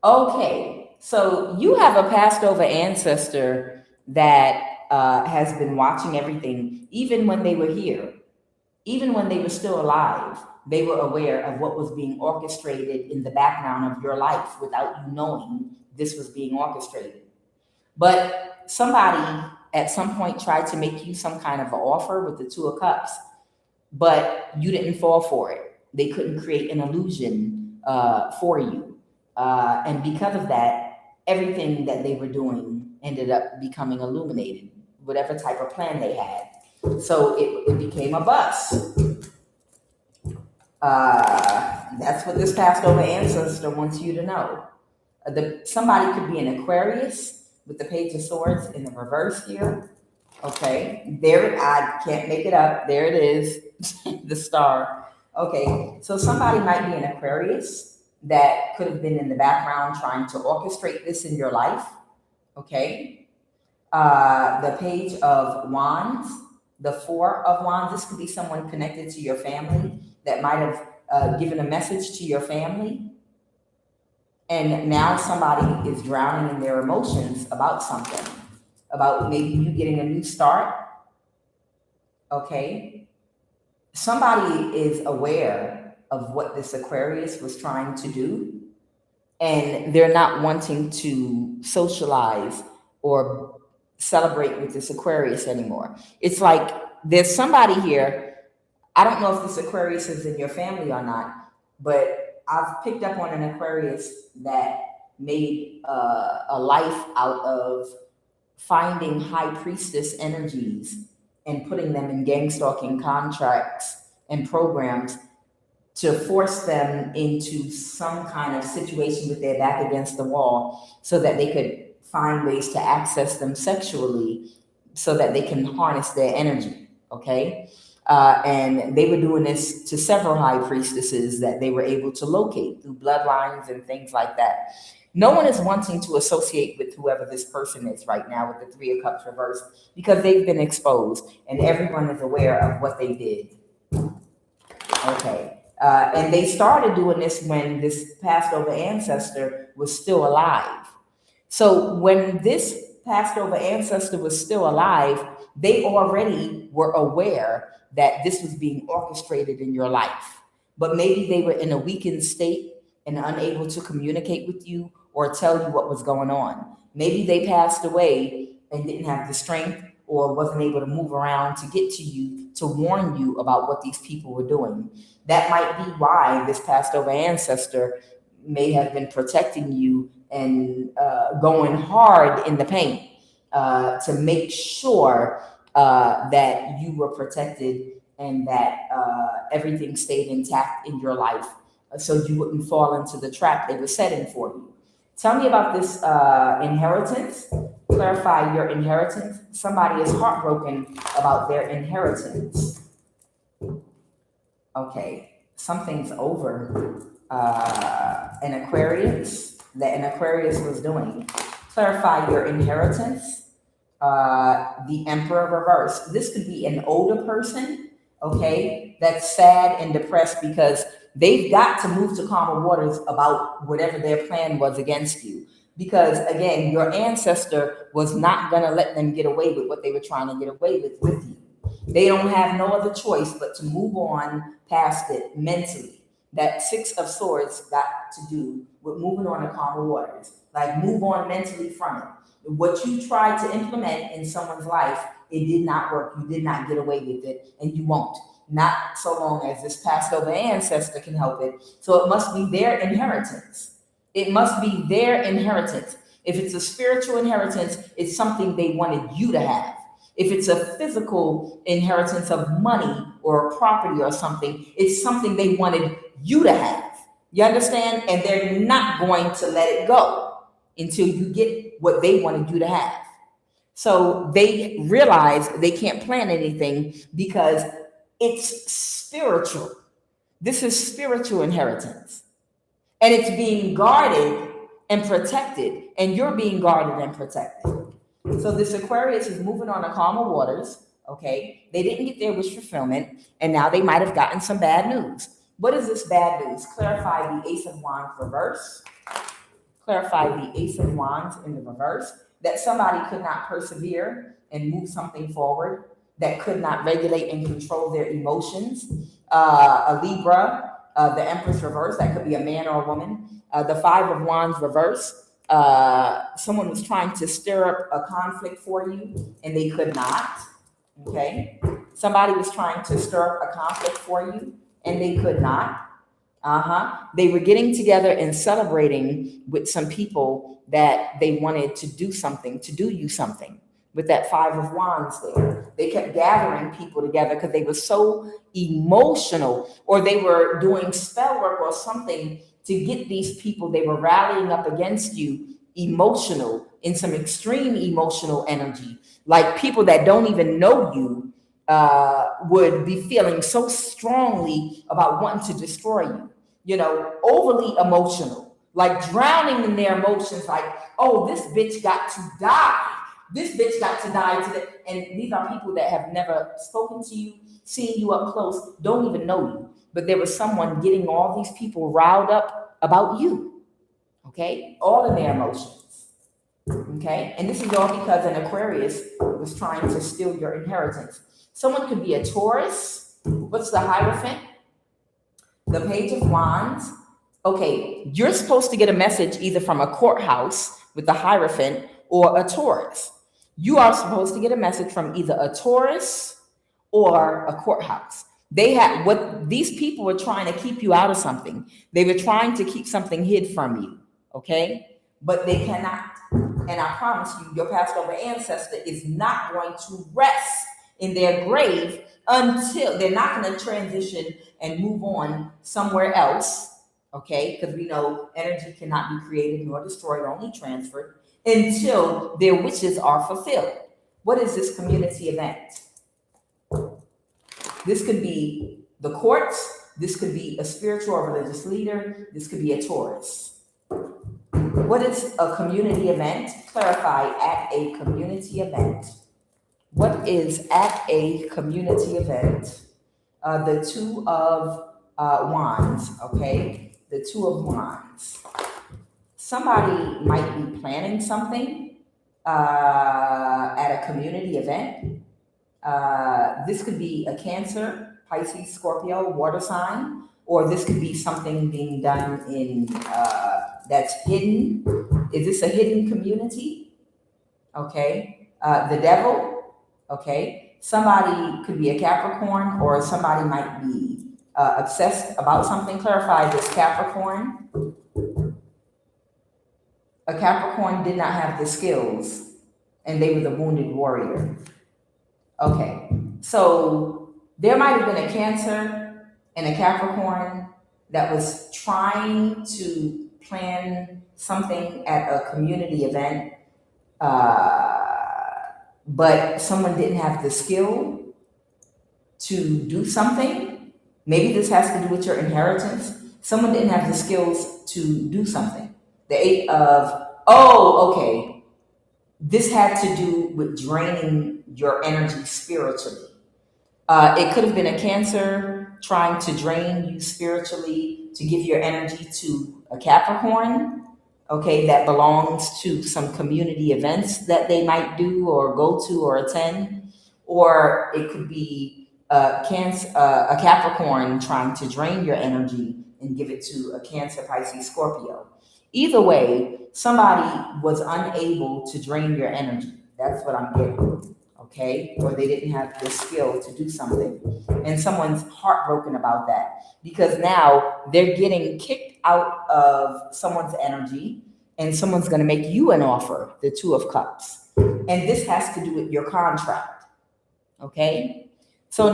Okay, so you have a passed over ancestor that has been watching everything, even when they were here, even when they were still alive. They were aware of what was being orchestrated in the background of your life without you knowing this was being orchestrated. But somebody at some point tried to make you some kind of an offer with the Two of Cups, but you didn't fall for it. They couldn't create an illusion for you. And because of that, everything that they were doing ended up becoming illuminated, whatever type of plan they had. So it became a bust. That's what this passed over ancestor wants you to know. Somebody could be an Aquarius with the Page of Swords in the reverse here. Okay, there, I can't make it up. There it is, the star. Okay, so somebody might be an Aquarius that could have been in the background trying to orchestrate this in your life. Okay, the Page of Wands, the Four of Wands. This could be someone connected to your family that might have given a message to your family. And now somebody is drowning in their emotions about something, about maybe you getting a new start. Okay. Somebody is aware of what this Aquarius was trying to do, and they're not wanting to socialize or celebrate with this Aquarius anymore. It's like there's somebody here. I don't know if this Aquarius is in your family or not, but I've picked up on an Aquarius that made a life out of finding high priestess energies and putting them in gang stalking contracts and programs to force them into some kind of situation with their back against the wall so that they could find ways to access them sexually so that they can harness their energy. Okay. And they were doing this to several high priestesses that they were able to locate through bloodlines and things like that. No one is wanting to associate with whoever this person is right now with the Three of Cups reversed because they've been exposed and everyone is aware of what they did. Okay. And they started doing this when this passed over ancestor was still alive. So when this passed over ancestor was still alive, they already were aware that this was being orchestrated in your life. But maybe they were in a weakened state and unable to communicate with you or tell you what was going on. Maybe they passed away and didn't have the strength or wasn't able to move around to get to you to warn you about what these people were doing. That might be why this passed over ancestor may have been protecting you and going hard in the pain to make sure that you were protected and that everything stayed intact in your life so you wouldn't fall into the trap they were setting for you. Tell me about this inheritance. Clarify your inheritance. Somebody is heartbroken about their inheritance. Okay, something's over. An Aquarius, that an Aquarius was doing. Clarify your inheritance. The Emperor reverse. This could be an older person, okay, that's sad and depressed because they've got to move to calmer waters about whatever their plan was against you. Because again, your ancestor was not going to let them get away with what they were trying to get away with you. They don't have no other choice but to move on past it mentally. That Six of Swords got to do with moving on to calmer waters. Like move on mentally from it. What you tried to implement in someone's life, it did not work. You did not get away with it, and you won't. Not so long as this passed over ancestor can help it. So it must be their inheritance. It must be their inheritance. If it's a spiritual inheritance, it's something they wanted you to have. If it's a physical inheritance of money or property or something, it's something they wanted you to have. You understand? And they're not going to let it go until you get what they wanted you to have. So they realize they can't plan anything because it's spiritual. This is spiritual inheritance. And it's being guarded and protected. And you're being guarded and protected. So this Aquarius is moving on to calmer waters. Okay. They didn't get their wish fulfillment. And now they might have gotten some bad news. What is this bad news? Clarify the Ace of Wands reverse. Clarify the Ace of Wands in the reverse. That somebody could not persevere and move something forward. That could not regulate and control their emotions. A Libra, the Empress reverse, that could be a man or a woman. The Five of Wands reverse, someone was trying to stir up a conflict for you and they could not. Okay. Somebody was trying to stir up a conflict for you and they could not. They were getting together and celebrating with some people that they wanted to do something, to do you something. With that Five of Wands there. They kept gathering people together because they were so emotional, or they were doing spell work or something to get these people, they were rallying up against you emotional, in some extreme emotional energy. Like people that don't even know you would be feeling so strongly about wanting to destroy you. You know, overly emotional, like drowning in their emotions, like, oh, this bitch got to die. This bitch got to die today. And these are people that have never spoken to you, seen you up close, don't even know you. But there was someone getting all these people riled up about you. Okay? All of their emotions. Okay? And this is all because an Aquarius was trying to steal your inheritance. Someone could be a Taurus. What's the Hierophant? The Page of Wands. Okay, you're supposed to get a message either from a courthouse with the Hierophant or a Taurus. You are supposed to get a message from either a Taurus or a courthouse. They had what these people were trying to keep you out of something. They were trying to keep something hid from you. Okay, but they cannot. And I promise you, your past over ancestor is not going to rest in their grave until they're not going to transition and move on somewhere else, okay? Because we know energy cannot be created nor destroyed, only transferred, until their wishes are fulfilled. What is this community event? This could be the courts, this could be a spiritual or religious leader, this could be a Taurus. What is a community event? Clarify at a community event. What is at a community event? The Two of Wands, okay? The Two of Wands. Somebody might be planning something at a community event. This could be a Cancer, Pisces, Scorpio, water sign, or this could be something being done in that's hidden. Is this a hidden community? Okay. The Devil. Okay. Somebody could be a Capricorn, or somebody might be obsessed about something. Clarify this Capricorn. A Capricorn did not have the skills, and they were the wounded warrior. Okay, so there might have been a Cancer and a Capricorn that was trying to plan something at a community event, but someone didn't have the skill to do something. Maybe this has to do with your inheritance. Someone didn't have the skills to do something. The Eight of, okay. This had to do with draining your energy spiritually. It could have been a Cancer trying to drain you spiritually to give your energy to a Capricorn, okay, that belongs to some community events that they might do or go to or attend. Or it could be a Capricorn trying to drain your energy and give it to a Cancer, Pisces, Scorpio. Either way, somebody was unable to drain your energy. That's what I'm getting, okay? Or they didn't have the skill to do something. And someone's heartbroken about that because now they're getting kicked out of someone's energy and someone's going to make you an offer, the Two of Cups. And this has to do with your contract, okay? So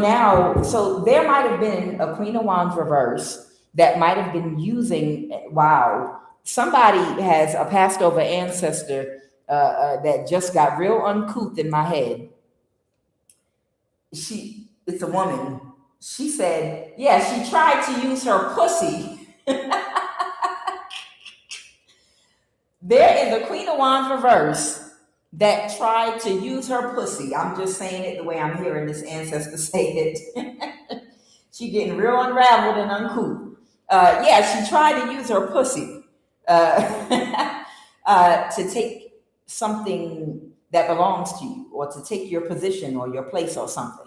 there might have been a Queen of Wands reverse that might have been using, somebody has a passed over ancestor that just got real uncouth in my head. It's a woman. She said, she tried to use her pussy. There is a Queen of Wands reverse that tried to use her pussy. I'm just saying it the way I'm hearing this ancestor say it. She getting real unraveled and uncouth. She tried to use her pussy to take something that belongs to you, or to take your position or your place or something.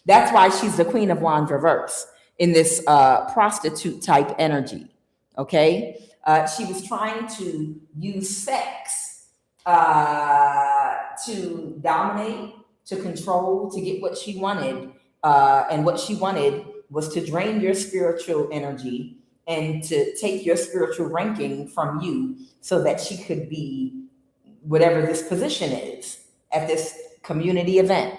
That's why she's the Queen of Wands reverse in this prostitute type energy. Okay, she was trying to use sex to dominate, to control, to get what she wanted, and what she wanted was to drain your spiritual energy and to take your spiritual ranking from you so that she could be whatever this position is at this community event.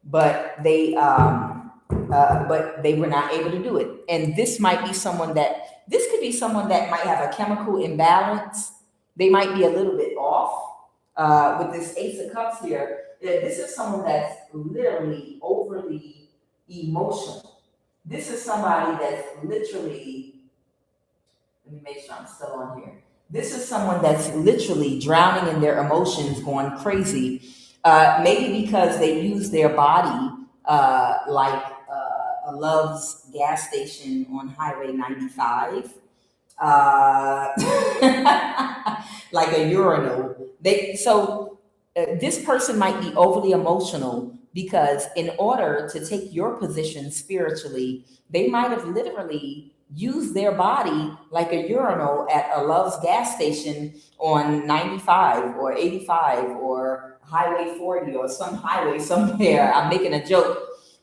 But they were not able to do it. And this could be someone that might have a chemical imbalance. They might be a little bit off with this Ace of Cups here. This is someone that's literally overly emotional. This is somebody that's literally, let me make sure I'm still on here. This is someone that's literally drowning in their emotions, going crazy, maybe because they use their body like a Love's gas station on Highway 95, like a urinal. This person might be overly emotional because in order to take your position spiritually, they might have literally used their body like a urinal at a Love's gas station on 95 or 85 or Highway 40 or some highway somewhere. I'm making a joke.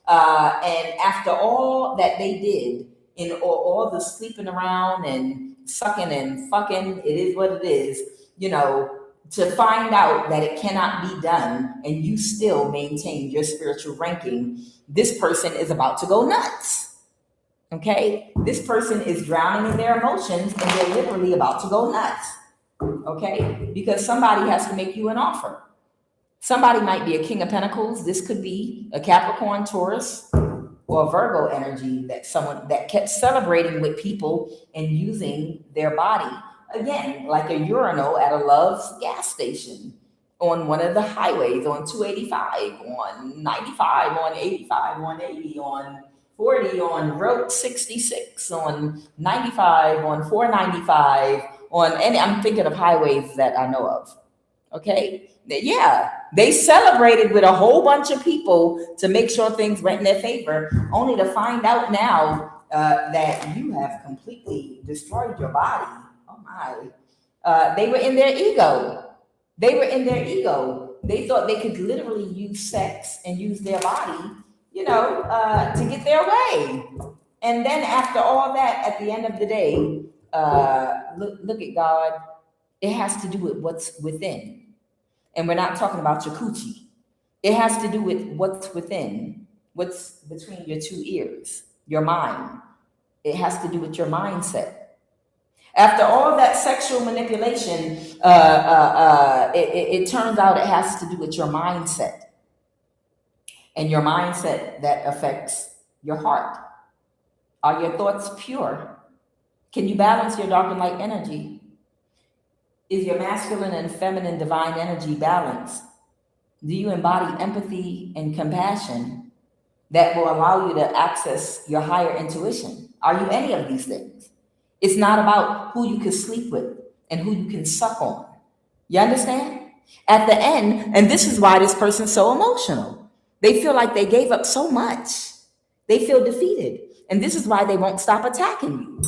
And after all that they did, in all the sleeping around and sucking and fucking, it is what it is, to find out that it cannot be done and you still maintain your spiritual ranking, this person is about to go nuts. Okay? This person is drowning in their emotions and they're literally about to go nuts. Okay? Because somebody has to make you an offer. Somebody might be a King of Pentacles. This could be a Capricorn, Taurus, or Virgo energy, that someone that kept celebrating with people and using their body. Again, like a urinal at a Love's gas station, on one of the highways, on 285, on 95, on 85, on 80, on 40, on Route 66, on 95, on 495, and I'm thinking of highways that I know of. Okay? Yeah, they celebrated with a whole bunch of people to make sure things went in their favor, only to find out now that you have completely destroyed your body. Oh my. They were in their ego. They thought they could literally use sex and use their body, to get their way. And then after all that, at the end of the day, look at God. It has to do with what's within. And we're not talking about your coochie. It has to do with what's within, what's between your two ears, your mind. It has to do with your mindset. After all that sexual manipulation, it turns out it has to do with your mindset. And your mindset that affects your heart. Are your thoughts pure? Can you balance your dark and light energy? Is your masculine and feminine divine energy balanced? Do you embody empathy and compassion that will allow you to access your higher intuition? Are you any of these things? It's not about who you can sleep with and who you can suck on. You understand? At the end, and this is why this person's so emotional. They feel like they gave up so much. They feel defeated. And this is why they won't stop attacking you.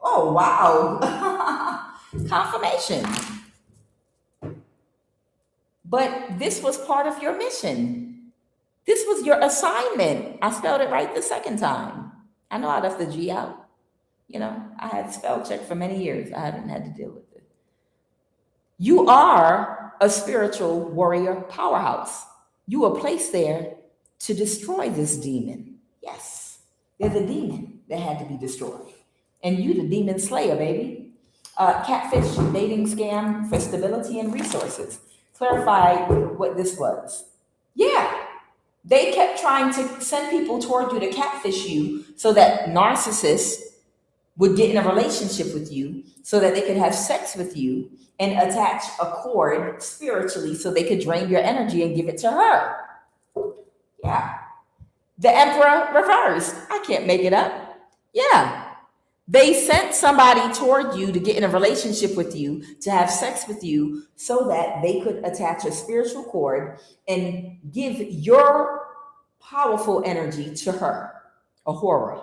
Oh, wow. Confirmation. But this was part of your mission. This was your assignment. I spelled it right the second time. I know I left the G out. I had spell check for many years. I haven't had to deal with it. You are a spiritual warrior powerhouse. You were placed there to destroy this demon. Yes, there's a demon that had to be destroyed. And you the demon slayer, baby. Catfish, dating scam for stability and resources. Clarify what this was. Yeah, they kept trying to send people toward you to catfish you so that narcissists would get in a relationship with you so that they could have sex with you and attach a cord spiritually so they could drain your energy and give it to her. Yeah. The Emperor reversed. I can't make it up. Yeah. They sent somebody toward you to get in a relationship with you, to have sex with you, so that they could attach a spiritual cord and give your powerful energy to her, a horror.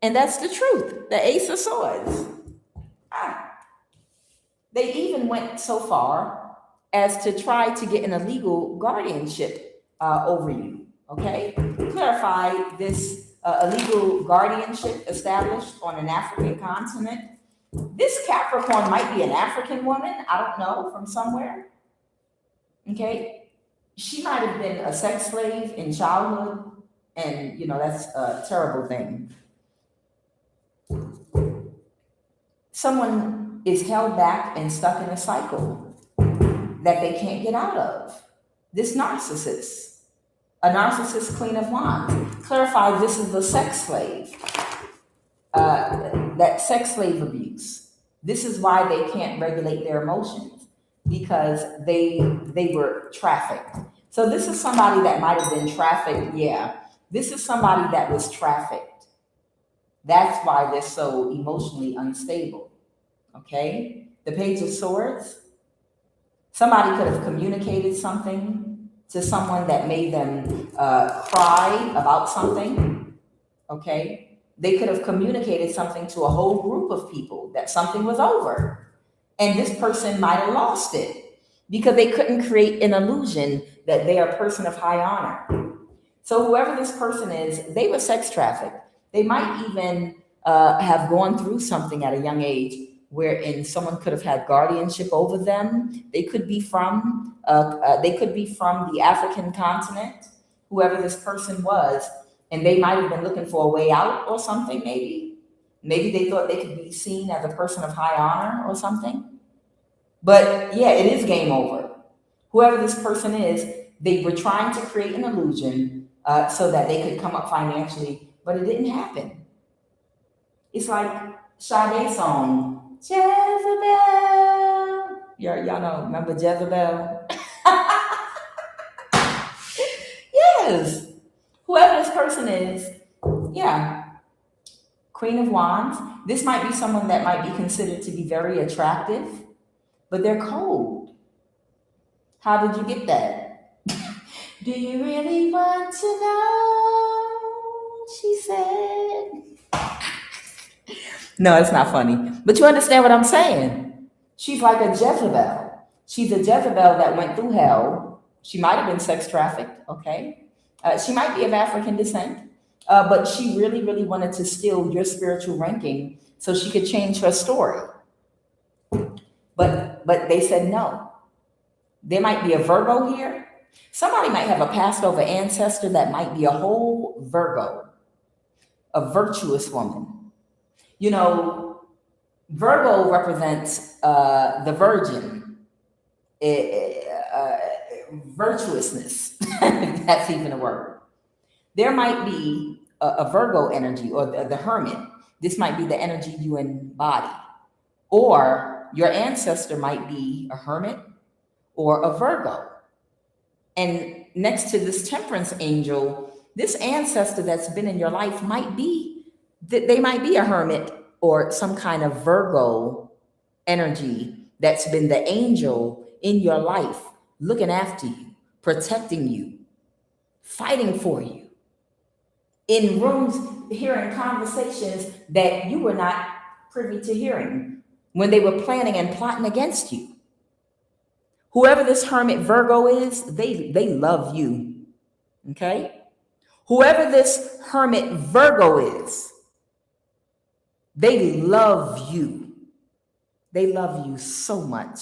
And that's the truth, the Ace of Swords. They even went so far as to try to get an illegal guardianship over you, okay? Clarify this. Illegal guardianship established on an African continent. This Capricorn might be an African woman, I don't know, from somewhere. Okay? She might have been a sex slave in childhood, and that's a terrible thing. Someone is held back and stuck in a cycle that they can't get out of. This narcissist. A narcissist queen of wands. Clarify, this is the sex slave. That sex slave abuse. This is why they can't regulate their emotions, because they were trafficked. So this is somebody that might have been trafficked. Yeah, this is somebody that was trafficked. That's why they're so emotionally unstable. Okay? The Page of Swords. Somebody could have communicated something to someone that made them cry about something, okay? They could have communicated something to a whole group of people that something was over. And this person might have lost it because they couldn't create an illusion that they are a person of high honor. So whoever this person is, they were sex trafficked. They might even have gone through something at a young age wherein someone could have had guardianship over them. They could be from the African continent, whoever this person was, and they might have been looking for a way out or something. Maybe they thought they could be seen as a person of high honor or something. But yeah, it is game over. Whoever this person is, they were trying to create an illusion so that they could come up financially, but it didn't happen. It's like Sade's song, Jezebel. Y'all know, remember Jezebel? Yes. Whoever this person is, yeah, Queen of Wands. This might be someone that might be considered to be very attractive, but they're cold. How did you get that? Do you really want to know? She said. No, it's not funny. But you understand what I'm saying? She's like a Jezebel. She's a Jezebel that went through hell. She might have been sex trafficked, okay? She might be of African descent, but she really, really wanted to steal your spiritual ranking so she could change her story. But they said no. There might be a Virgo here. Somebody might have a passed over ancestor that might be a whole Virgo, a virtuous woman. You know, Virgo represents the virgin, virtuousness, if that's even a word. There might be a Virgo energy or the hermit. This might be the energy you embody. Or your ancestor might be a hermit or a Virgo. And next to this temperance angel, this ancestor that's been in your life might be, they might be a hermit or some kind of Virgo energy that's been the angel in your life, looking after you, protecting you, fighting for you. In rooms, hearing conversations that you were not privy to hearing when they were planning and plotting against you. Whoever this hermit Virgo is, they love you. Okay? Whoever this hermit Virgo is, they love you. They love you so much.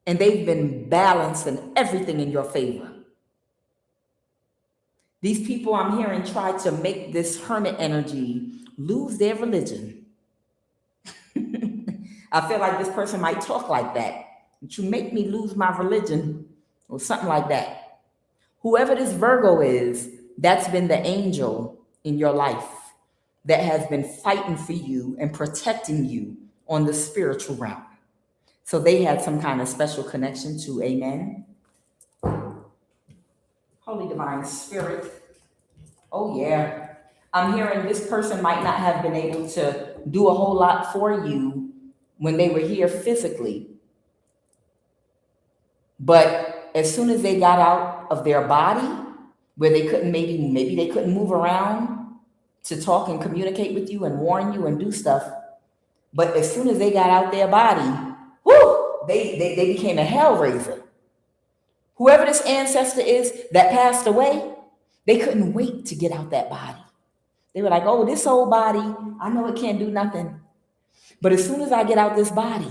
And they've been balancing everything in your favor. These people I'm hearing try to make this hermit energy lose their religion. I feel like this person might talk like that. You make me lose my religion or something like that. Whoever this Virgo is, that's been the angel in your life that has been fighting for you and protecting you on the spiritual realm. So they had some kind of special connection to, amen. Holy Divine Spirit. Oh yeah. I'm hearing this person might not have been able to do a whole lot for you when they were here physically. But as soon as they got out of their body, where they couldn't, maybe they couldn't move around to talk and communicate with you and warn you and do stuff. But as soon as they got out their body, whoo, they became a hellraiser. Whoever this ancestor is that passed away, they couldn't wait to get out that body. They were like, oh, this old body, I know it can't do nothing. But as soon as I get out this body,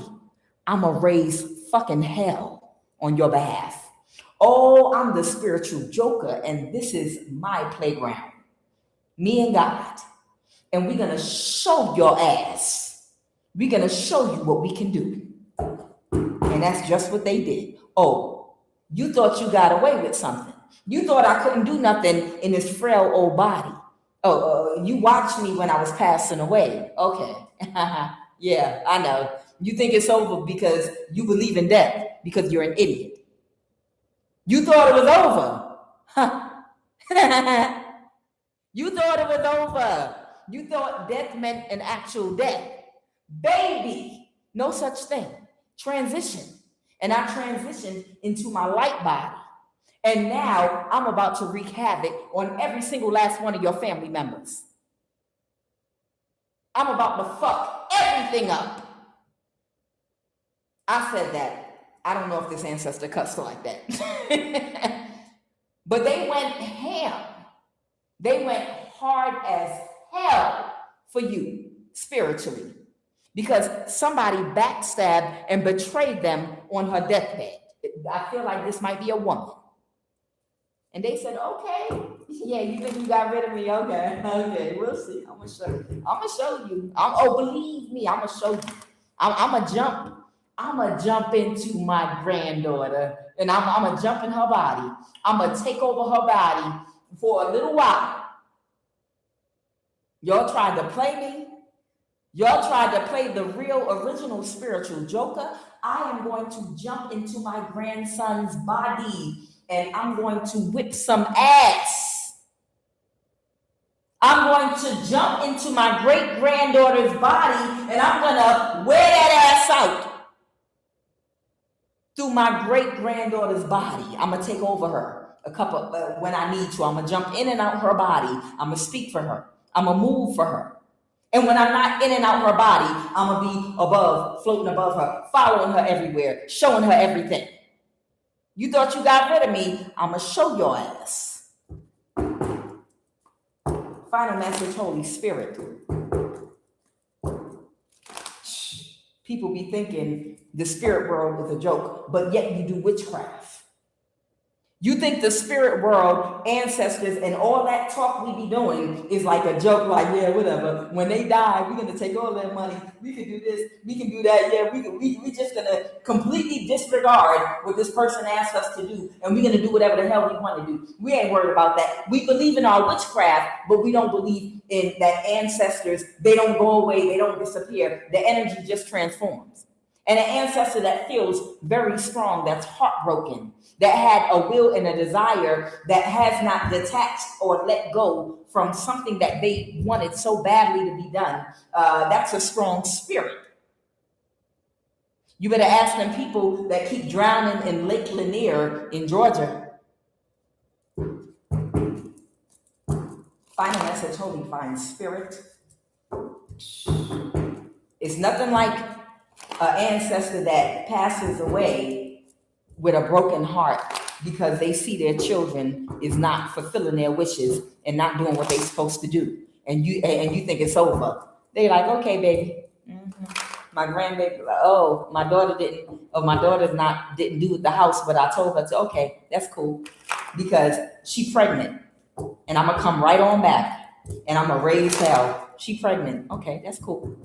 I'm going to raise fucking hell on your behalf. Oh, I'm the spiritual joker, and this is my playground. Me and God. And we're going to show your ass. We're going to show you what we can do. And that's just what they did. Oh, you thought you got away with something. You thought I couldn't do nothing in this frail old body. Oh, you watched me when I was passing away. Okay. Yeah, I know. You think it's over because you believe in death, because you're an idiot. You thought it was over. Huh. You thought it was over. You thought death meant an actual death. Baby, no such thing. Transition. And I transitioned into my light body. And now I'm about to wreak havoc on every single last one of your family members. I'm about to fuck everything up. I said that. I don't know if this ancestor cussed like that. But they went ham. They went hard as hell for you spiritually. because somebody backstabbed and betrayed them on her deathbed. I feel like this might be a woman. And they said, okay, yeah, you think you got rid of me? Okay, we'll see. I'm gonna show you. Believe me, I'm gonna show you. I'm gonna jump into my granddaughter, and I'm gonna jump in her body. I'm gonna take over her body for a little while. Y'all tried to play me. Y'all tried to play the real, original spiritual joker. I am going to jump into my grandson's body, and I'm going to whip some ass. I'm going to jump into my great-granddaughter's body, and I'm going to wear that ass out through my great-granddaughter's body. I'm going to take over her when I need to. I'm going to jump in and out her body. I'm going to speak for her. I'm going to move for her. And when I'm not in and out her body, I'm going to be above, floating above her, following her everywhere, showing her everything. You thought you got rid of me? I'm going to show your ass. Final message, Holy Spirit. People be thinking the spirit world is a joke, but yet you do witchcraft. You think the spirit world, ancestors, and all that talk we be doing is like a joke, like, yeah, whatever. When they die, we're going to take all their money. We can do this. We can do that. Yeah, we just going to completely disregard what this person asked us to do, and we're going to do whatever the hell we want to do. We ain't worried about that. We believe in our witchcraft, but we don't believe in that ancestors, they don't go away. They don't disappear. The energy just transforms. And an ancestor that feels very strong, that's heartbroken, that had a will and a desire that has not detached or let go from something that they wanted so badly to be done, that's a strong spirit. You better ask them people that keep drowning in Lake Lanier in Georgia. Final message, Holy Divine Spirit. It's nothing like an ancestor that passes away with a broken heart because they see their children is not fulfilling their wishes and not doing what they're supposed to do, and you think it's over. They're like, okay, baby. My grandbaby, like, oh, my daughter didn't do the house, but I told her to. Okay, that's cool, because she's pregnant, and I'm gonna come right on back, and I'm gonna raise hell. She pregnant. Okay, that's cool.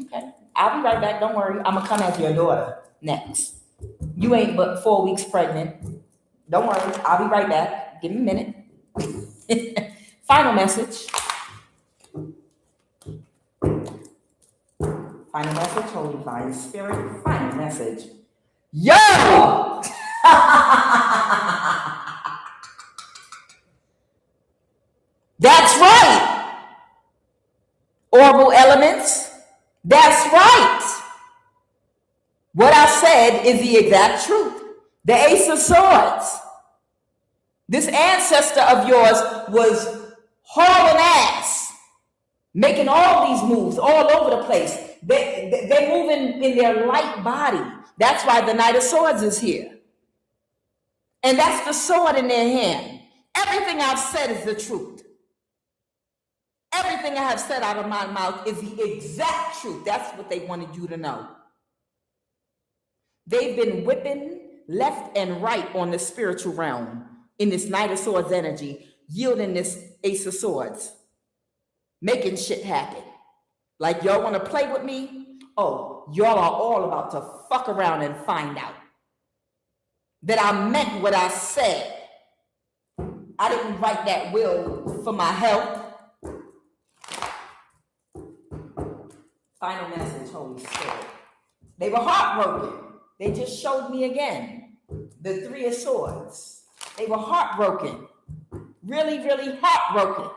Okay, I'll be right back. Don't worry. I'm gonna come as your daughter next. You ain't but 4 weeks pregnant. Don't worry. I'll be right back. Give me a minute. Final message. Final message, Holy Divine Spirit. Final message. Yo! That's right. Orbital elements. That's right. What I said is the exact truth. The Ace of Swords. This ancestor of yours was hauling ass, making all these moves all over the place. They're moving in their light body. That's why the Knight of Swords is here. And that's the sword in their hand. Everything I've said is the truth. Everything I have said out of my mouth is the exact truth. That's what they wanted you to know. They've been whipping left and right on the spiritual realm in this Knight of Swords energy, yielding this Ace of Swords, making shit happen. Like, y'all want to play with me? Oh, y'all are all about to fuck around and find out that I meant what I said. I didn't write that will for my health. Final message, Holy Spirit. They were heartbroken. They just showed me again the Three of Swords. They were heartbroken. Really, really heartbroken.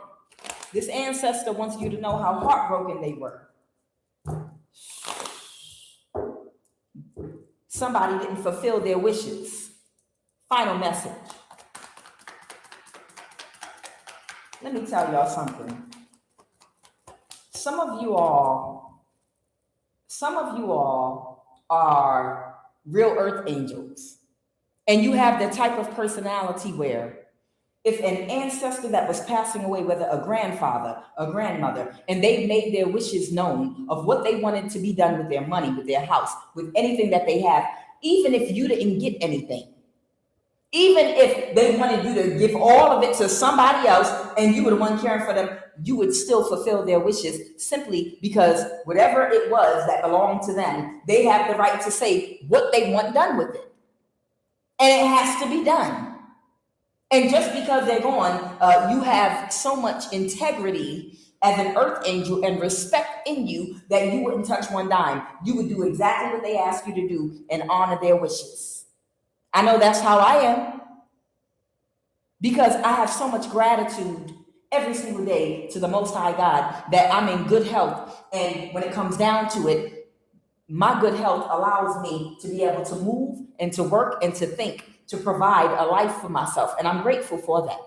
This ancestor wants you to know how heartbroken they were. Somebody didn't fulfill their wishes. Final message. Let me tell y'all something. Some of you all are real earth angels. And you have the type of personality where if an ancestor that was passing away, whether a grandfather, a grandmother, and they made their wishes known of what they wanted to be done with their money, with their house, with anything that they have, even if you didn't get anything, even if they wanted you to give all of it to somebody else and you were the one caring for them, you would still fulfill their wishes, simply because whatever it was that belonged to them, they have the right to say what they want done with it. And it has to be done. And just because they're gone, you have so much integrity as an earth angel and respect in you that you wouldn't touch one dime. You would do exactly what they ask you to do and honor their wishes. I know that's how I am, because I have so much gratitude every single day to the Most High God that I'm in good health. And when it comes down to it, my good health allows me to be able to move and to work and to think, to provide a life for myself. And I'm grateful for that.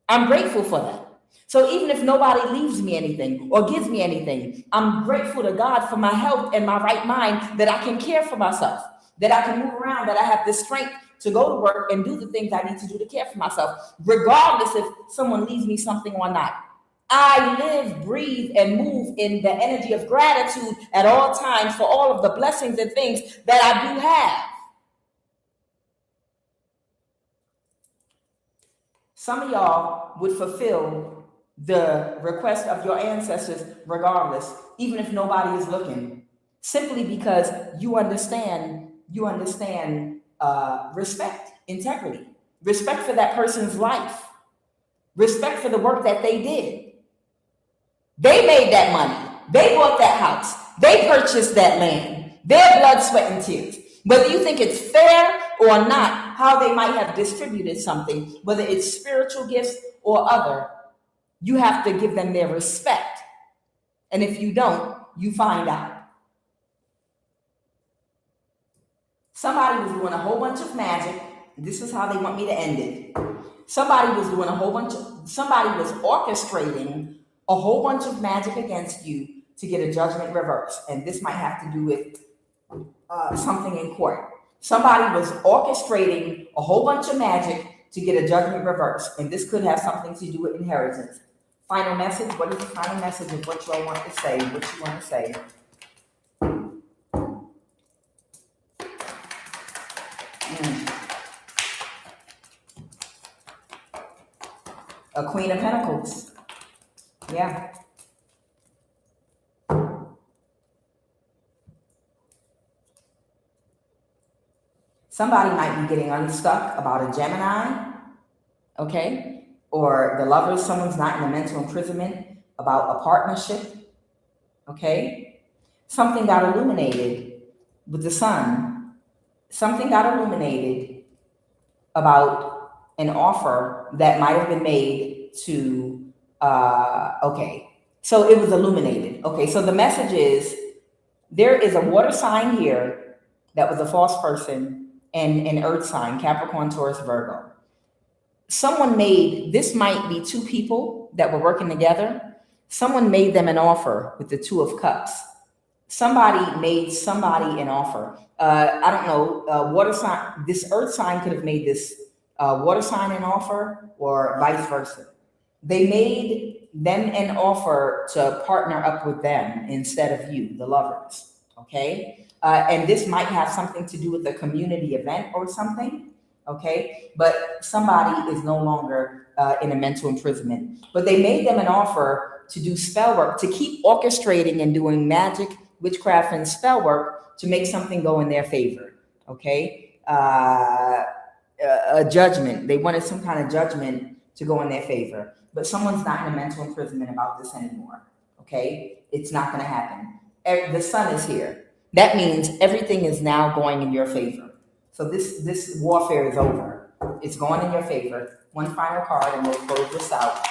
I'm grateful for that. So even if nobody leaves me anything or gives me anything, I'm grateful to God for my health and my right mind, that I can care for myself, that I can move around, that I have the strength to go to work and do the things I need to do to care for myself, regardless if someone leaves me something or not. I live, breathe, and move in the energy of gratitude at all times for all of the blessings and things that I do have. Some of y'all would fulfill the request of your ancestors regardless, even if nobody is looking, simply because you understand respect, integrity, respect for that person's life, respect for the work that they did. They made that money. They bought that house. They purchased that land. Their blood, sweat, and tears. Whether you think it's fair or not, how they might have distributed something, whether it's spiritual gifts or other, you have to give them their respect. And if you don't, you find out. Somebody was doing a whole bunch of magic. This is how they want me to end it. Somebody was orchestrating a whole bunch of magic against you to get a judgment reversed. And this might have to do with something in court. Somebody was orchestrating a whole bunch of magic to get a judgment reversed. And this could have something to do with inheritance. Final message. What is the final message of what you all want to say? What you want to say? A Queen of Pentacles. Yeah. Somebody might be getting unstuck about a Gemini, okay? Or the lovers, someone's not in a mental imprisonment about a partnership, okay? Something got illuminated with the sun. Something got illuminated about an offer that might have been made to, okay. So it was illuminated. Okay, so the message is, there is a water sign here that was a false person, and an earth sign, Capricorn, Taurus, Virgo. Someone made, this might be two people that were working together. Someone made them an offer with the Two of Cups. Somebody made somebody an offer. I don't know, water sign, this earth sign could have made this water sign an offer, or vice versa. They made them an offer to partner up with them instead of you, the lovers, okay? And this might have something to do with a community event or something, okay? But somebody is no longer in a mental imprisonment. But they made them an offer to do spell work, to keep orchestrating and doing magic, witchcraft, and spell work to make something go in their favor, okay? A judgment. They wanted some kind of judgment to go in their favor. But someone's not in a mental imprisonment about this anymore, okay? It's not going to happen. The sun is here. That means everything is now going in your favor. So this warfare is over. It's going in your favor. One final card and we'll close this out.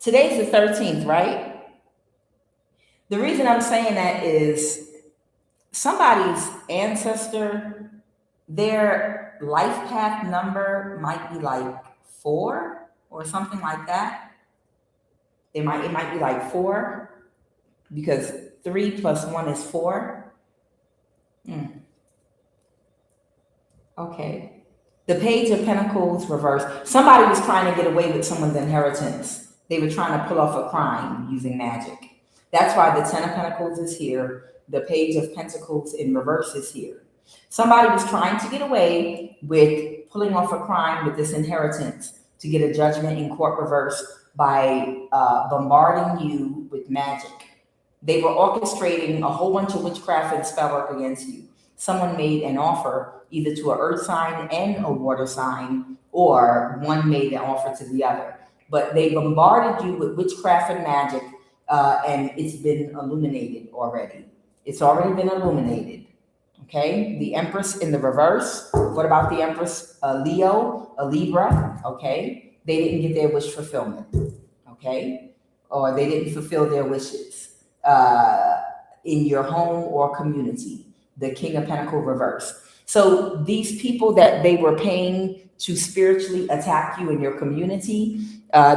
Today's the 13th, right? The reason I'm saying that is somebody's ancestor, their life path number might be like 4 or something like that. It might be like 4, because 3 plus 1 is 4. Okay. The Page of Pentacles reversed. Somebody was trying to get away with someone's inheritance. They were trying to pull off a crime using magic. That's why the Ten of Pentacles is here. The Page of Pentacles in reverse is here. Somebody was trying to get away with pulling off a crime with this inheritance to get a judgment in court reverse by bombarding you with magic. They were orchestrating a whole bunch of witchcraft and spell work against you. Someone made an offer either to an earth sign and a water sign, or one made an offer to the other. But they bombarded you with witchcraft and magic, and it's been illuminated already. It's already been illuminated. Okay, the Empress in the reverse. What about the Empress? Leo, a Libra. Okay, they didn't get their wish fulfillment. Okay, or they didn't fulfill their wishes in your home or community. The King of Pentacles reverse. So these people that they were paying to spiritually attack you in your community,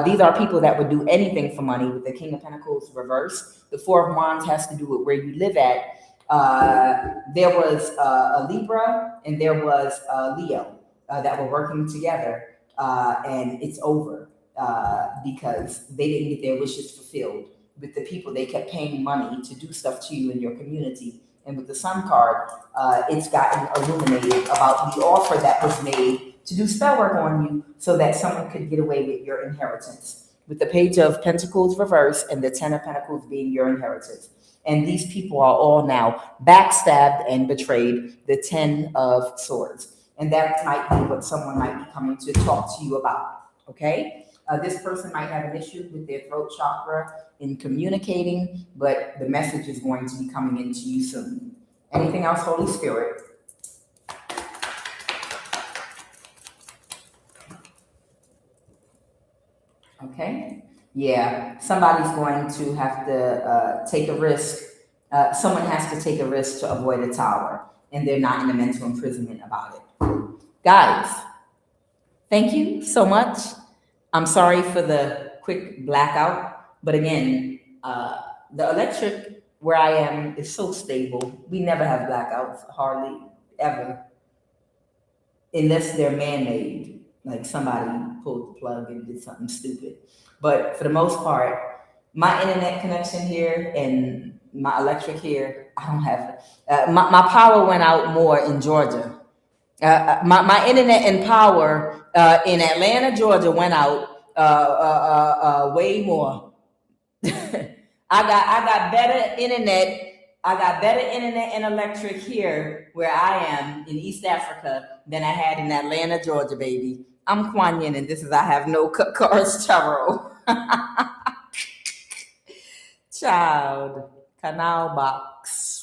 these are people that would do anything for money with the King of Pentacles reverse. The Four of Wands has to do with where you live at. There was a Libra and there was a Leo that were working together, and it's over because they didn't get their wishes fulfilled with the people they kept paying money to do stuff to you in your community. And with the Sun card, it's gotten illuminated about the offer that was made to do spell work on you so that someone could get away with your inheritance. With the Page of Pentacles reverse and the Ten of Pentacles being your inheritance. And these people are all now backstabbed and betrayed, the 10 of Swords. And that might be what someone might be coming to talk to you about, okay? This person might have an issue with their throat chakra in communicating, but the message is going to be coming into you soon. Anything else, Holy Spirit? Okay. Yeah, somebody's going to have to take a risk. Someone has to take a risk to avoid a tower, and they're not in a mental imprisonment about it. Guys, thank you so much. I'm sorry for the quick blackout, but again, the electric where I am is so stable. We never have blackouts, hardly ever, unless they're man-made, like somebody pulled the plug and did something stupid. But for the most part, my internet connection here and my electric here, I don't have. My power went out more in Georgia. My internet and power in Atlanta, Georgia, went out way more. I got better internet. I got better internet and electric here where I am in East Africa than I had in Atlanta, Georgia, baby. I'm QUAN Yin, and this is I Have No Cards Tarot. Child, canal box.